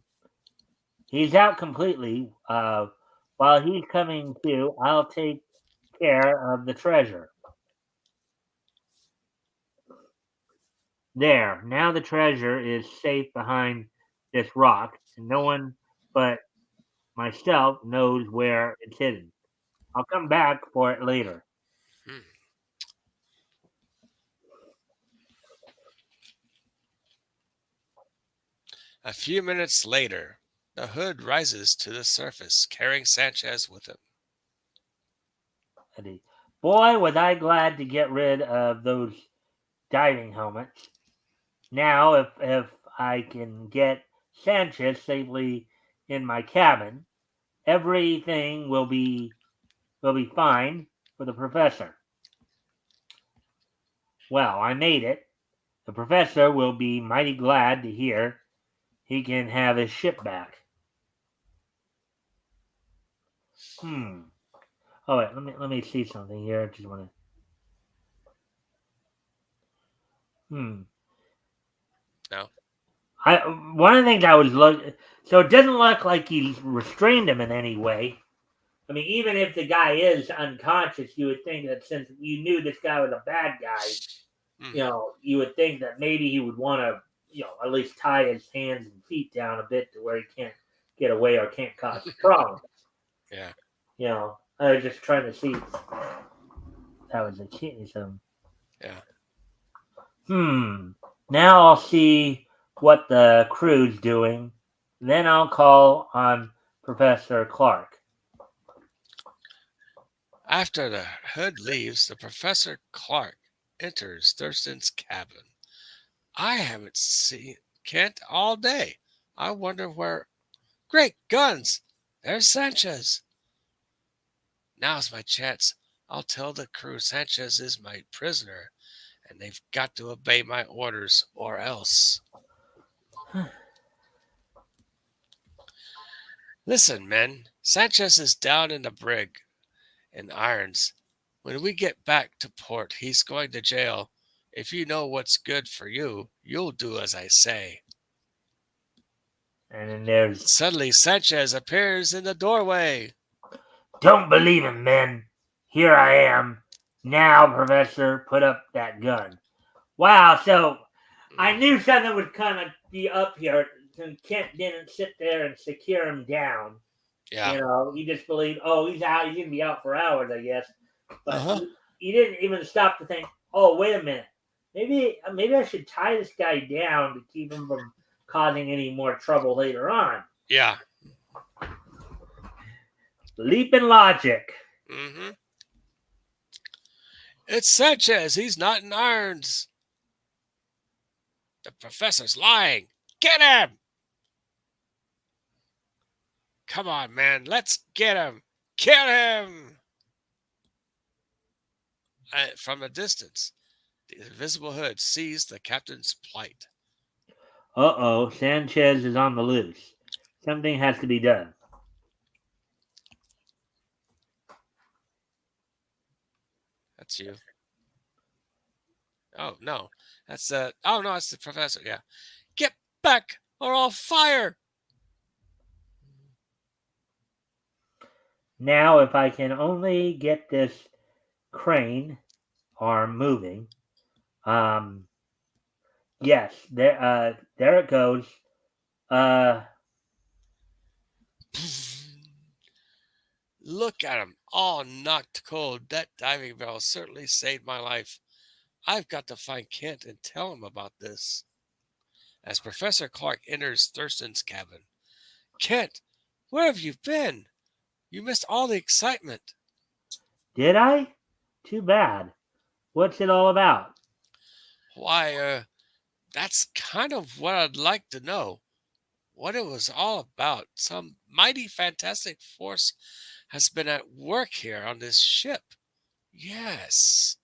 He's out completely. While he's coming to, I'll take care of the treasure. There. Now the treasure is safe behind this rock, and no one but myself knows where it's hidden. I'll come back for it later. Hmm. A few minutes later, the hood rises to the surface, carrying Sanchez with him. Eddie. Boy, was I glad to get rid of those diving helmets. Now, if I can get Sanchez safely in my cabin, everything will be fine for the professor. Well, I made it. The professor will be mighty glad to hear he can have his ship back. Hmm. Oh wait, let me see something here. I just want to. Hmm. No? I One of the things I was so it doesn't look like he restrained him in any way. I mean, even if the guy is unconscious, you would think that since you knew this guy was a bad guy, Mm-hmm. you would think that maybe he would want to, at least tie his hands and feet down a bit to where he can't get away or can't cause problems. Yeah. I was just trying to see if that was the case. Yeah. Now I'll see what the crew's doing. Then I'll call on Professor Clark. After the hood leaves, the Professor Clark enters Thurston's cabin. I haven't seen Kent all day. I wonder where. Great guns! There's Sanchez. Now's my chance. I'll tell the crew Sanchez is my prisoner, and they've got to obey my orders or else. Listen, men. Sanchez is down in the brig in irons. When we get back to port, he's going to jail. If you know what's good for you, you'll do as I say. And then there's, Suddenly, Sanchez appears in the doorway. don't believe him, men. Here I am. Now, Professor, put up that gun. Wow, so I Mm, knew something would kind of be up here. And Kent didn't sit there and secure him down. yeah. He just believed, oh, he's out. He's going to be out for hours, I guess. Uh But huh. he didn't even stop to think, oh, wait a minute. Maybe I should tie this guy down to keep him from causing any more trouble later on. Yeah. Leap in logic. Mm-hmm. It's Sanchez. He's not in irons. The professor's lying. Get him! Come on, man. Let's get him. Get him! From a distance, the invisible hood sees the captain's plight. Uh-oh, Sanchez is on the loose. Something has to be done. That's you. Oh, no. That's the. Oh, no, that's the professor. Yeah. Get back or I'll fire. Now, if I can only get this crane arm moving. Um, yes, there it goes. Uh, Look at him, all knocked cold. That diving bell certainly saved my life. I've got to find Kent and tell him about this. As Professor Clark enters Thurston's cabin, Kent, where have you been? You missed all the excitement. did I? Too bad. What's it all about? Why, that's kind of what I'd like to know. What it was all about. Some mighty fantastic force has been at work here on this ship. Yes.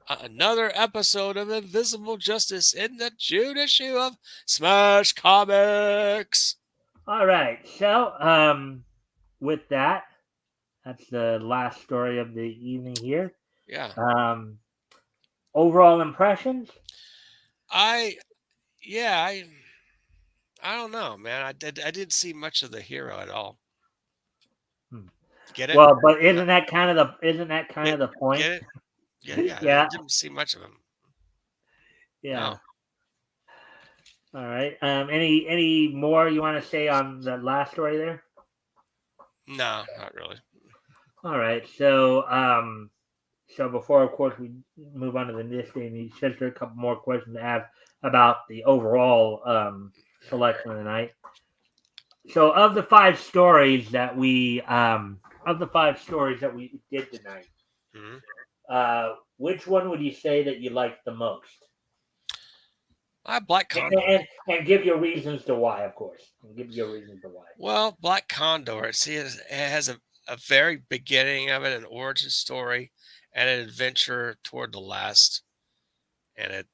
Another episode of Invisible Justice in the June issue of Smash Comics. All right. So, with that, that's the last story of the evening here. Yeah. Um, overall impressions? I yeah, I don't know, man. I didn't see much of the hero at all. Hmm. Get it? Well, but Uh, isn't that kind Get of the point? get it? Yeah. I Yeah, didn't see much of him. yeah. No, All right. Any more you want to say on the last story there? no, not really. All right. So before, of course, we move on to the next game, just a couple more questions to ask about the overall selection of the night. So, of the five stories that we did tonight, Hmm. which one would you say that you liked the most? Black Condor. And give your reasons to why, of course. And give your reasons to why. Well, Black Condor. See, it has a very beginning of it, an origin story, and an adventure toward the last, and it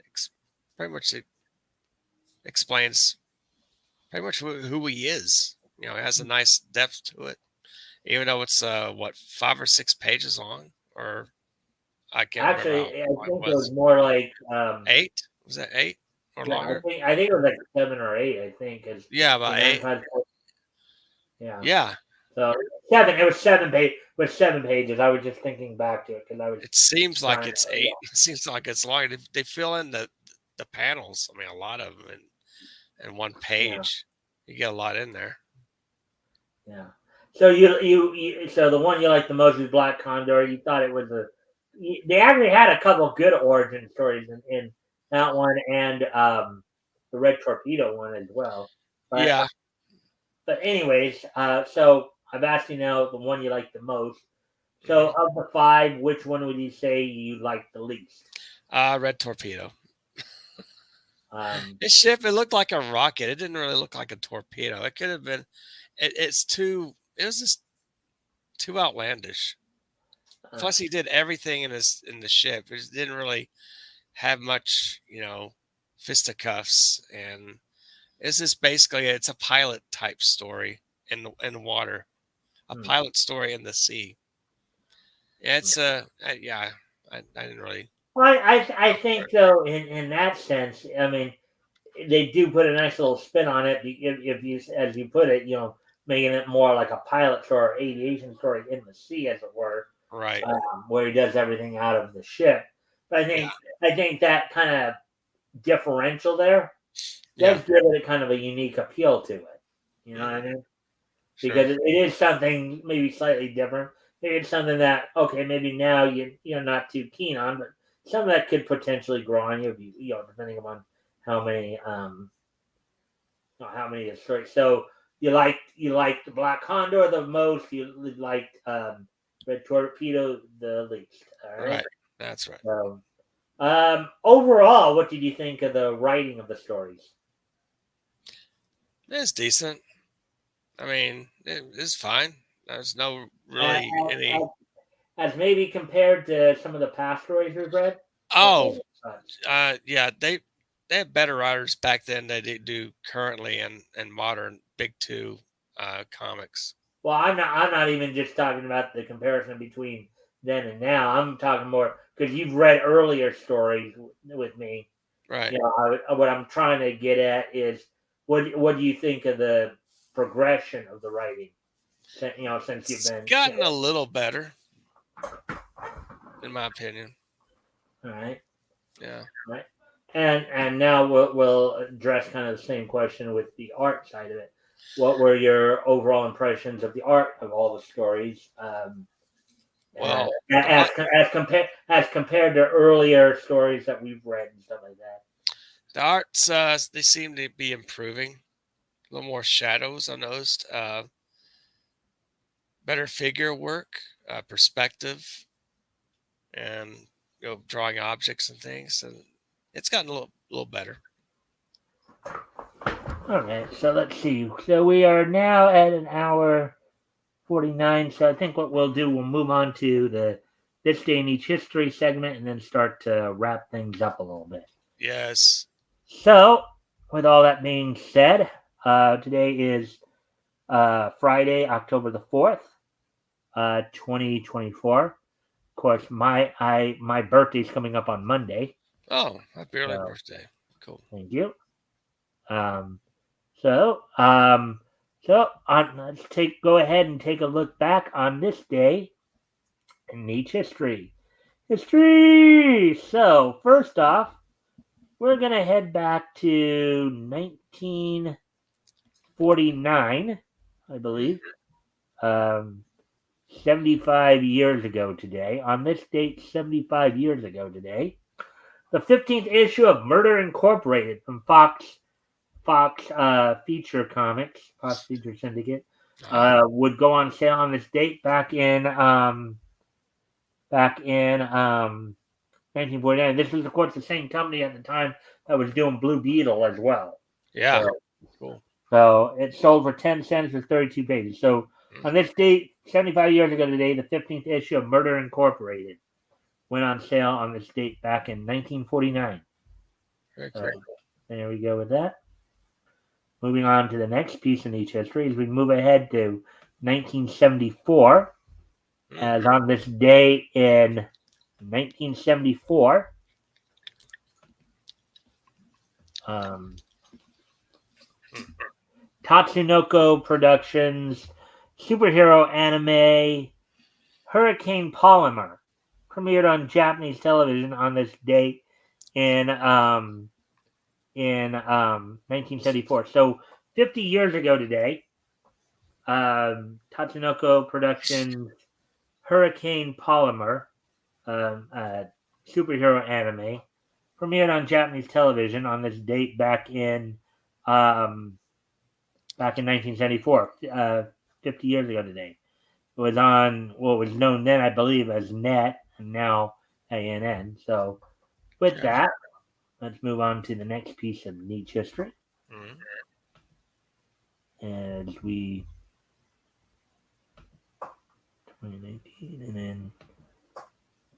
ex- pretty much it explains pretty much who he is. You know, it has a nice depth to it, even though it's what 5 or 6 pages long, or I can't remember how Actually, I long it think it was was. more like 8? Was that 8 or yeah, longer? I think it was like 7 or 8. I think because Yeah, about 8. sometimes yeah. Yeah, So seven. It was 7 page. With 7 pages. I was just thinking back to it because I was it seems like trying it's to. 8. It seems like it's long. They fill in the panels. I mean, a lot of them in one Yeah, page. You get a lot in there. yeah. So so the one you liked the most was Black Condor. You thought it was they actually had a couple of good origin stories in that one and the Red Torpedo one as well. But Yeah, anyways, so I've asked you now the one you like the most. So hmm of the five, which one would you say you like the least? Red Torpedo. Um, His ship, it looked like a rocket. It didn't really look like a torpedo. It could have been. It's too. It was just too outlandish. uh, Plus, he did everything in the ship. It just didn't really have much, fisticuffs, and it's just basically it's a pilot type story in the water, a hmm, pilot story in the sea. Yeah, it's yeah. yeah. I didn't really. Well, I think though in that sense, I mean they do put a nice little spin on it. If you, as you put it, making it more like a pilot story or aviation story in the sea, as it were, Right. where he does everything out of the ship. But Yeah. I think that kind of differential there Yeah. does give it a kind of a unique appeal to it. You know what I Hmm. mean? Sure. Because it is something maybe slightly different. Maybe it's something that okay, maybe now you're not too keen on, but some that could potentially grow on you, if depending upon how many how many stories. So you liked the Black Condor the most. You liked Red Torpedo the least. All right. Right. That's right. So overall, what did you think of the writing of the stories? It's decent. I mean, it's fine. There's no Uh, really any. as, as maybe compared to some of the past stories we've read. Oh, Thoughts? yeah. They had better writers back then than they do currently in modern big two comics. Well, I'm not even just talking about the comparison between then and now. I'm talking more because you've read earlier stories with me. Right. What I'm trying to get at is what do you think of the progression of the writing? Since you've It's been, gotten a little better, in my opinion. all right, Yeah. right, and now we'll address kind of the same question with the art side of it. What were your overall impressions of the art of all the stories? Well, As compared to earlier stories that we've read and stuff like that. the arts they seem to be improving. A little more shadows on those. Better figure work, perspective, and drawing objects and things, and it's gotten a little better. All right, so let's see. So we are now at an hour 49. So I think what we'll do, we'll move on to the this day in each history segment, and then start to wrap things up a little bit. Yes. So, with all that being said, Today is Friday, October the 4th, 2024. Of course, my birthday's coming up on Monday. Oh, happy early So, birthday. Cool. thank you. Um, so let's go ahead and take a look back on this day in Nietzsche history. History! So, first off, we're going to head back to 1949, I believe. 75 years ago today. On this date, 75 years ago today, the 15th issue of Murder Incorporated from Fox Feature Comics, Fox Feature Syndicate, would go on sale on this date back in 1949. This was, of course, the same company at the time that was doing Blue Beetle as well. Yeah. Cool. So it sold for 10 cents for 32 pages. So on this date, 75 years ago today, the 15th issue of Murder Incorporated went on sale on this date back in 1949. Very cool. There we go with that. Moving on to the next piece in each history as we move ahead to 1974. As on this day in 1974, Tatsunoko Productions superhero anime Hurricane Polymer premiered on Japanese television on this date in 1974. So 50 years ago today, Tatsunoko Productions Hurricane Polymer, superhero anime, premiered on Japanese television on this date back in 1974, 50 years ago today. It was on what was known then, I believe, as NET, and now ANN. So, with that, let's move on to the next piece of Nietzsche history. As we 2019 and then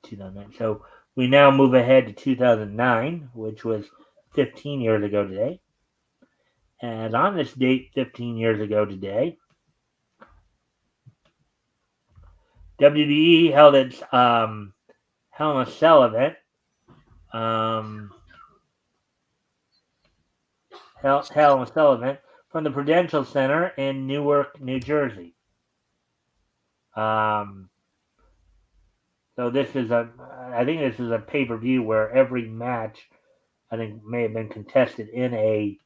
2009. So we now move ahead to 2009, which was 15 years ago today. And on this date, 15 years ago today, WWE held its Hell in a Cell event. Hell in a Cell event from the Prudential Center in Newark, New Jersey. So this is I think this is a pay-per-view where every match, I think, may have been contested in a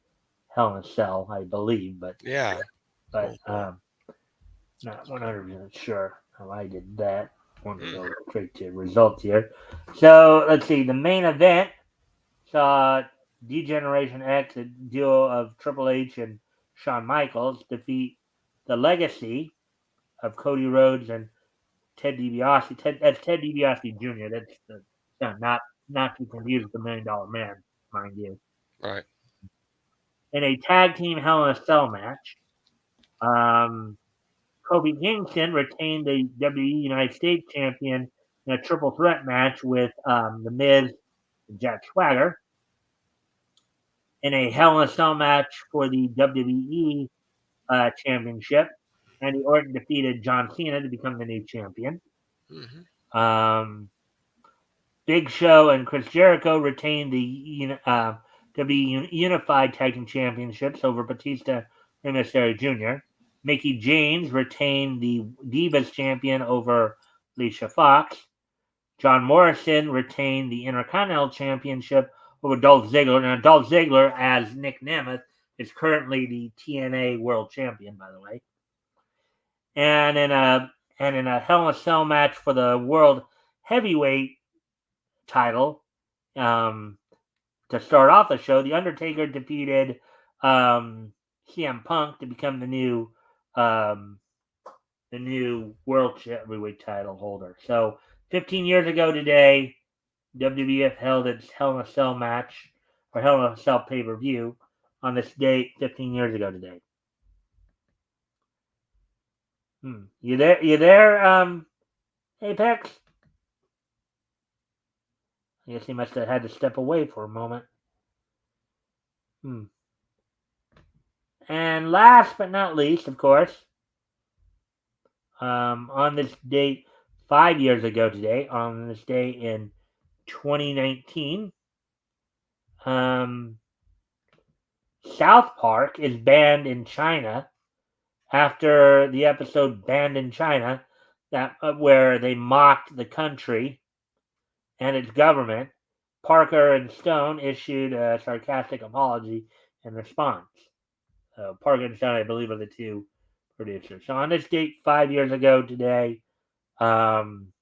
Hell in a Cell, I believe, but not 100% sure how I did that. I want to go straight to results here. So let's see. The main event saw D-Generation X, a duo of Triple H and Shawn Michaels, defeat the Legacy of Cody Rhodes and Ted DiBiase. That's Ted DiBiase Jr. That's not to confuse with the $1 Million Man, mind you. Right. In a tag team Hell in a Cell match, Kofi Kingston retained the WWE United States Champion in a triple threat match with The Miz and Jack Swagger. In a Hell in a Cell match for the WWE Championship, Randy Orton defeated John Cena to become the new champion. Big Show and Chris Jericho retained the WWE Unified Tag Team Championships over Batista and Mysterio Jr. Mickie James retained the Divas Champion over Alicia Fox. John Morrison retained the Intercontinental Championship over Dolph Ziggler. Now, Dolph Ziggler, as Nick Nemeth, is currently the TNA World Champion, by the way. And in a Hell in a Cell match for the World Heavyweight title, to start off the show, The Undertaker defeated CM Punk to become the new World Heavyweight title holder. So 15 years ago today, WWF held its Hell in a Cell match, or Hell in a Cell pay-per-view, on this date 15 years ago today. You there, Apex? I guess he must have had to step away for a moment. And last but not least, of course, on this date 5 years ago today, on this day in 2019, um, South Park is banned in China after the episode "Banned in China," that where they mocked the country and its government. Parker and Stone issued a sarcastic apology in response. Parker and Stone, I believe, are the two producers. So on this date, 5 years ago today, um,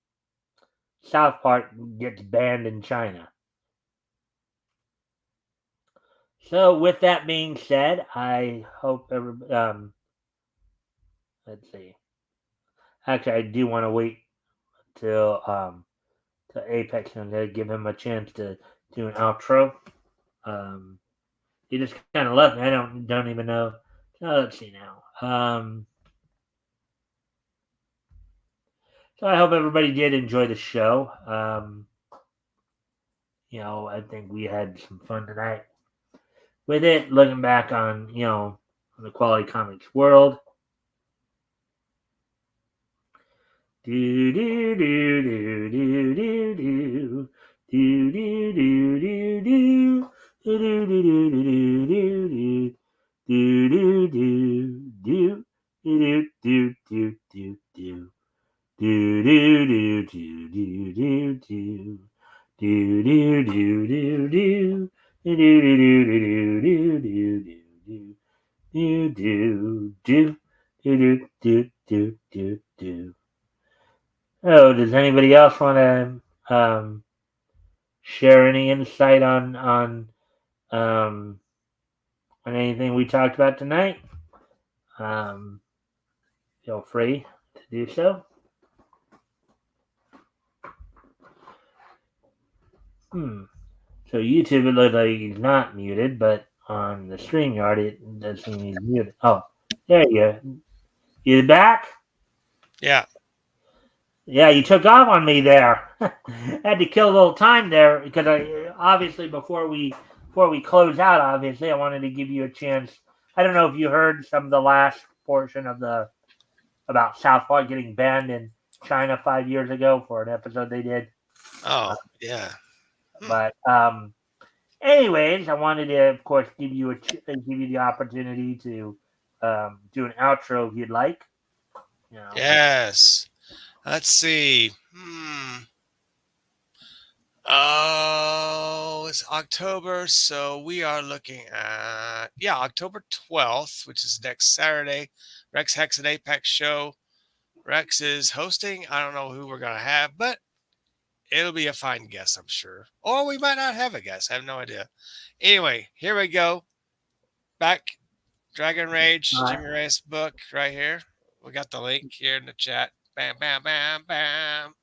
South Park gets banned in China. So with that being said, I hope everybody. Let's see. Actually, I do want to wait till to Apex and give him a chance to do an outro. Um, he just kind of left me. I don't even know. Let's see now. So I hope everybody did enjoy the show. I think we had some fun tonight with it. Looking back on on the quality comics world. Do do do do do do do do do do do do. Do do do do do do do do do do do do do do. Do do do do do do do. Do do do do do. Do do do do do do do. Do do do do do do do do. Oh, does anybody else want to share any insight um, on anything we talked about tonight? Um, Feel free to do so. So YouTube, it looks like he's not muted, but on the StreamYard, it does seem he's muted. Oh, there you go. You back? Yeah. Yeah, you took off on me there. Had to kill a little time there because I obviously before we close out, obviously I wanted to give you a chance. I don't know if you heard some of the last portion of the about South Park getting banned in China 5 years ago for an episode they did. Oh, yeah. But anyways, I wanted to, of course, give you the opportunity to do an outro if you'd like. Yes. Let's see. Oh, it's October, so we are looking at October 12th, which is next Saturday. Rex Hex and Apex show. Rex is hosting. I don't know who we're gonna have, but it'll be a fine guest, I'm sure. Or we might not have a guest. I have no idea. Anyway, here we go. Back Dragon Rage, Jimmy Reyes book right here. We got the link here in the chat. Bam, bam, bam, bam.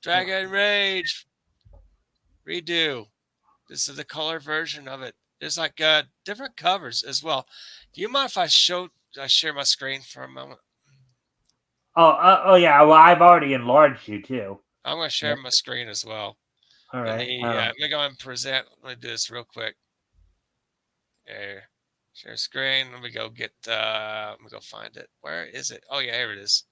Dragon Rage redo. This is the color version of it. There's like different covers as well. Do you mind if I share my screen for a moment? Oh yeah. Well, I've already enlarged you too. I'm going to share my screen as well. All right. Let me go and present. Let me do this real quick. There. Share screen. Let me go get. Let me go find it. Where is it? Oh yeah, here it is.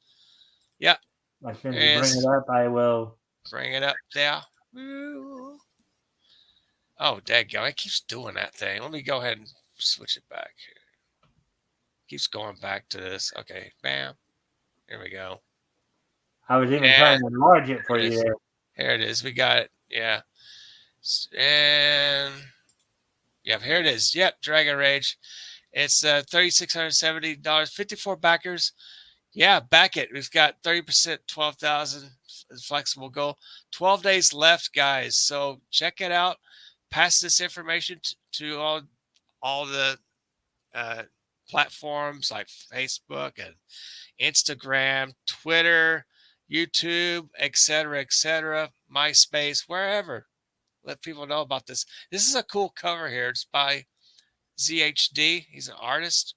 Yeah. As soon as you bring it up, I will bring it up there. Woo. Oh, daggone! It keeps doing that thing. Let me go ahead and switch it back here. Keeps going back to this. Okay, bam. Here we go. I was even trying to enlarge it for you there. Here it is. We got it. Yeah. And yeah, here it is. Yep, Dragon Rage. It's $3,670, 54 backers. Yeah, back it. We've got 30%, 12,000 flexible goal. 12 days left, guys. So check it out. Pass this information to all the platforms like Facebook and Instagram, Twitter, YouTube, etc., MySpace, wherever. Let people know about this. This is a cool cover here. It's by ZHD. He's an artist,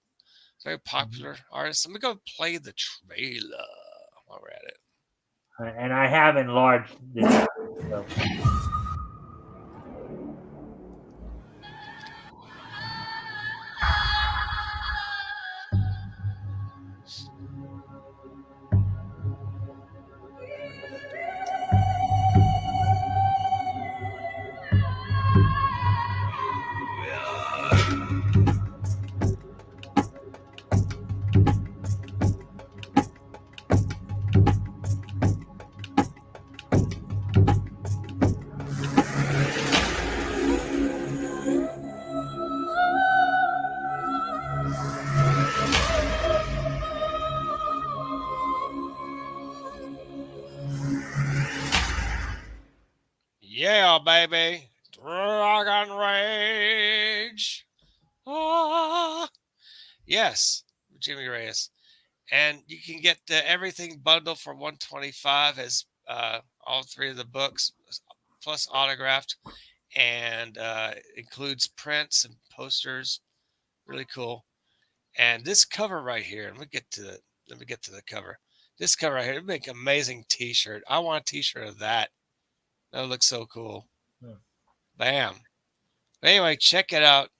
very popular artist. Let me go play the trailer while we're at it. And I have enlarged this. So. now, baby. Dragon Rage. Ah. Yes, Jimmy Reyes. And you can get the everything bundle for $125 as all three of the books plus autographed, and includes prints and posters. Really cool. And this cover right here, let me get to the cover. This cover right here would make an amazing T-shirt. I want a T-shirt of that. That would look so cool. Bam. But anyway, check it out.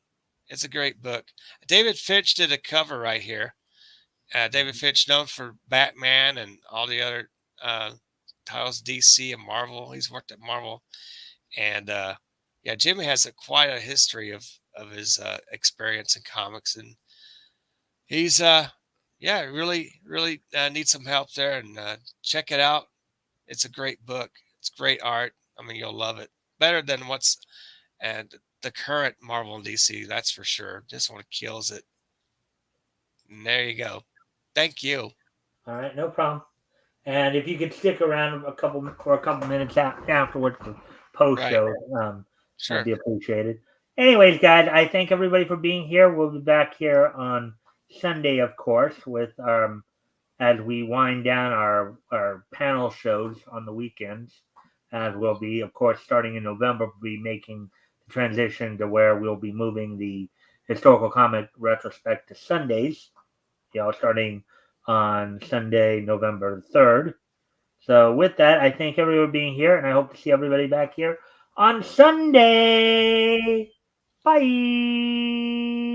It's a great book. David Finch did a cover right here. David Finch, known for Batman and all the other titles, DC and Marvel. He's worked at Marvel, and yeah, Jimmy has quite a history of his experience in comics, and he's yeah, really needs some help there. And check it out. It's a great book. It's great art. I mean, you'll love it. Better than what's and the current Marvel and DC, that's for sure. This one kills it. And there you go. Thank you. All right, no problem. And if you could stick around for a couple minutes afterwards for post show, Sure. that'd be appreciated. Anyways, guys, I thank everybody for being here. We'll be back here on Sunday, of course, with as we wind down our panel shows on the weekends. As we'll be, of course, starting in November, we'll be making the transition to where we'll be moving the historical comic retrospect to Sundays. Starting on Sunday, November 3rd. So with that, I thank everyone for being here, and I hope to see everybody back here on Sunday. Bye.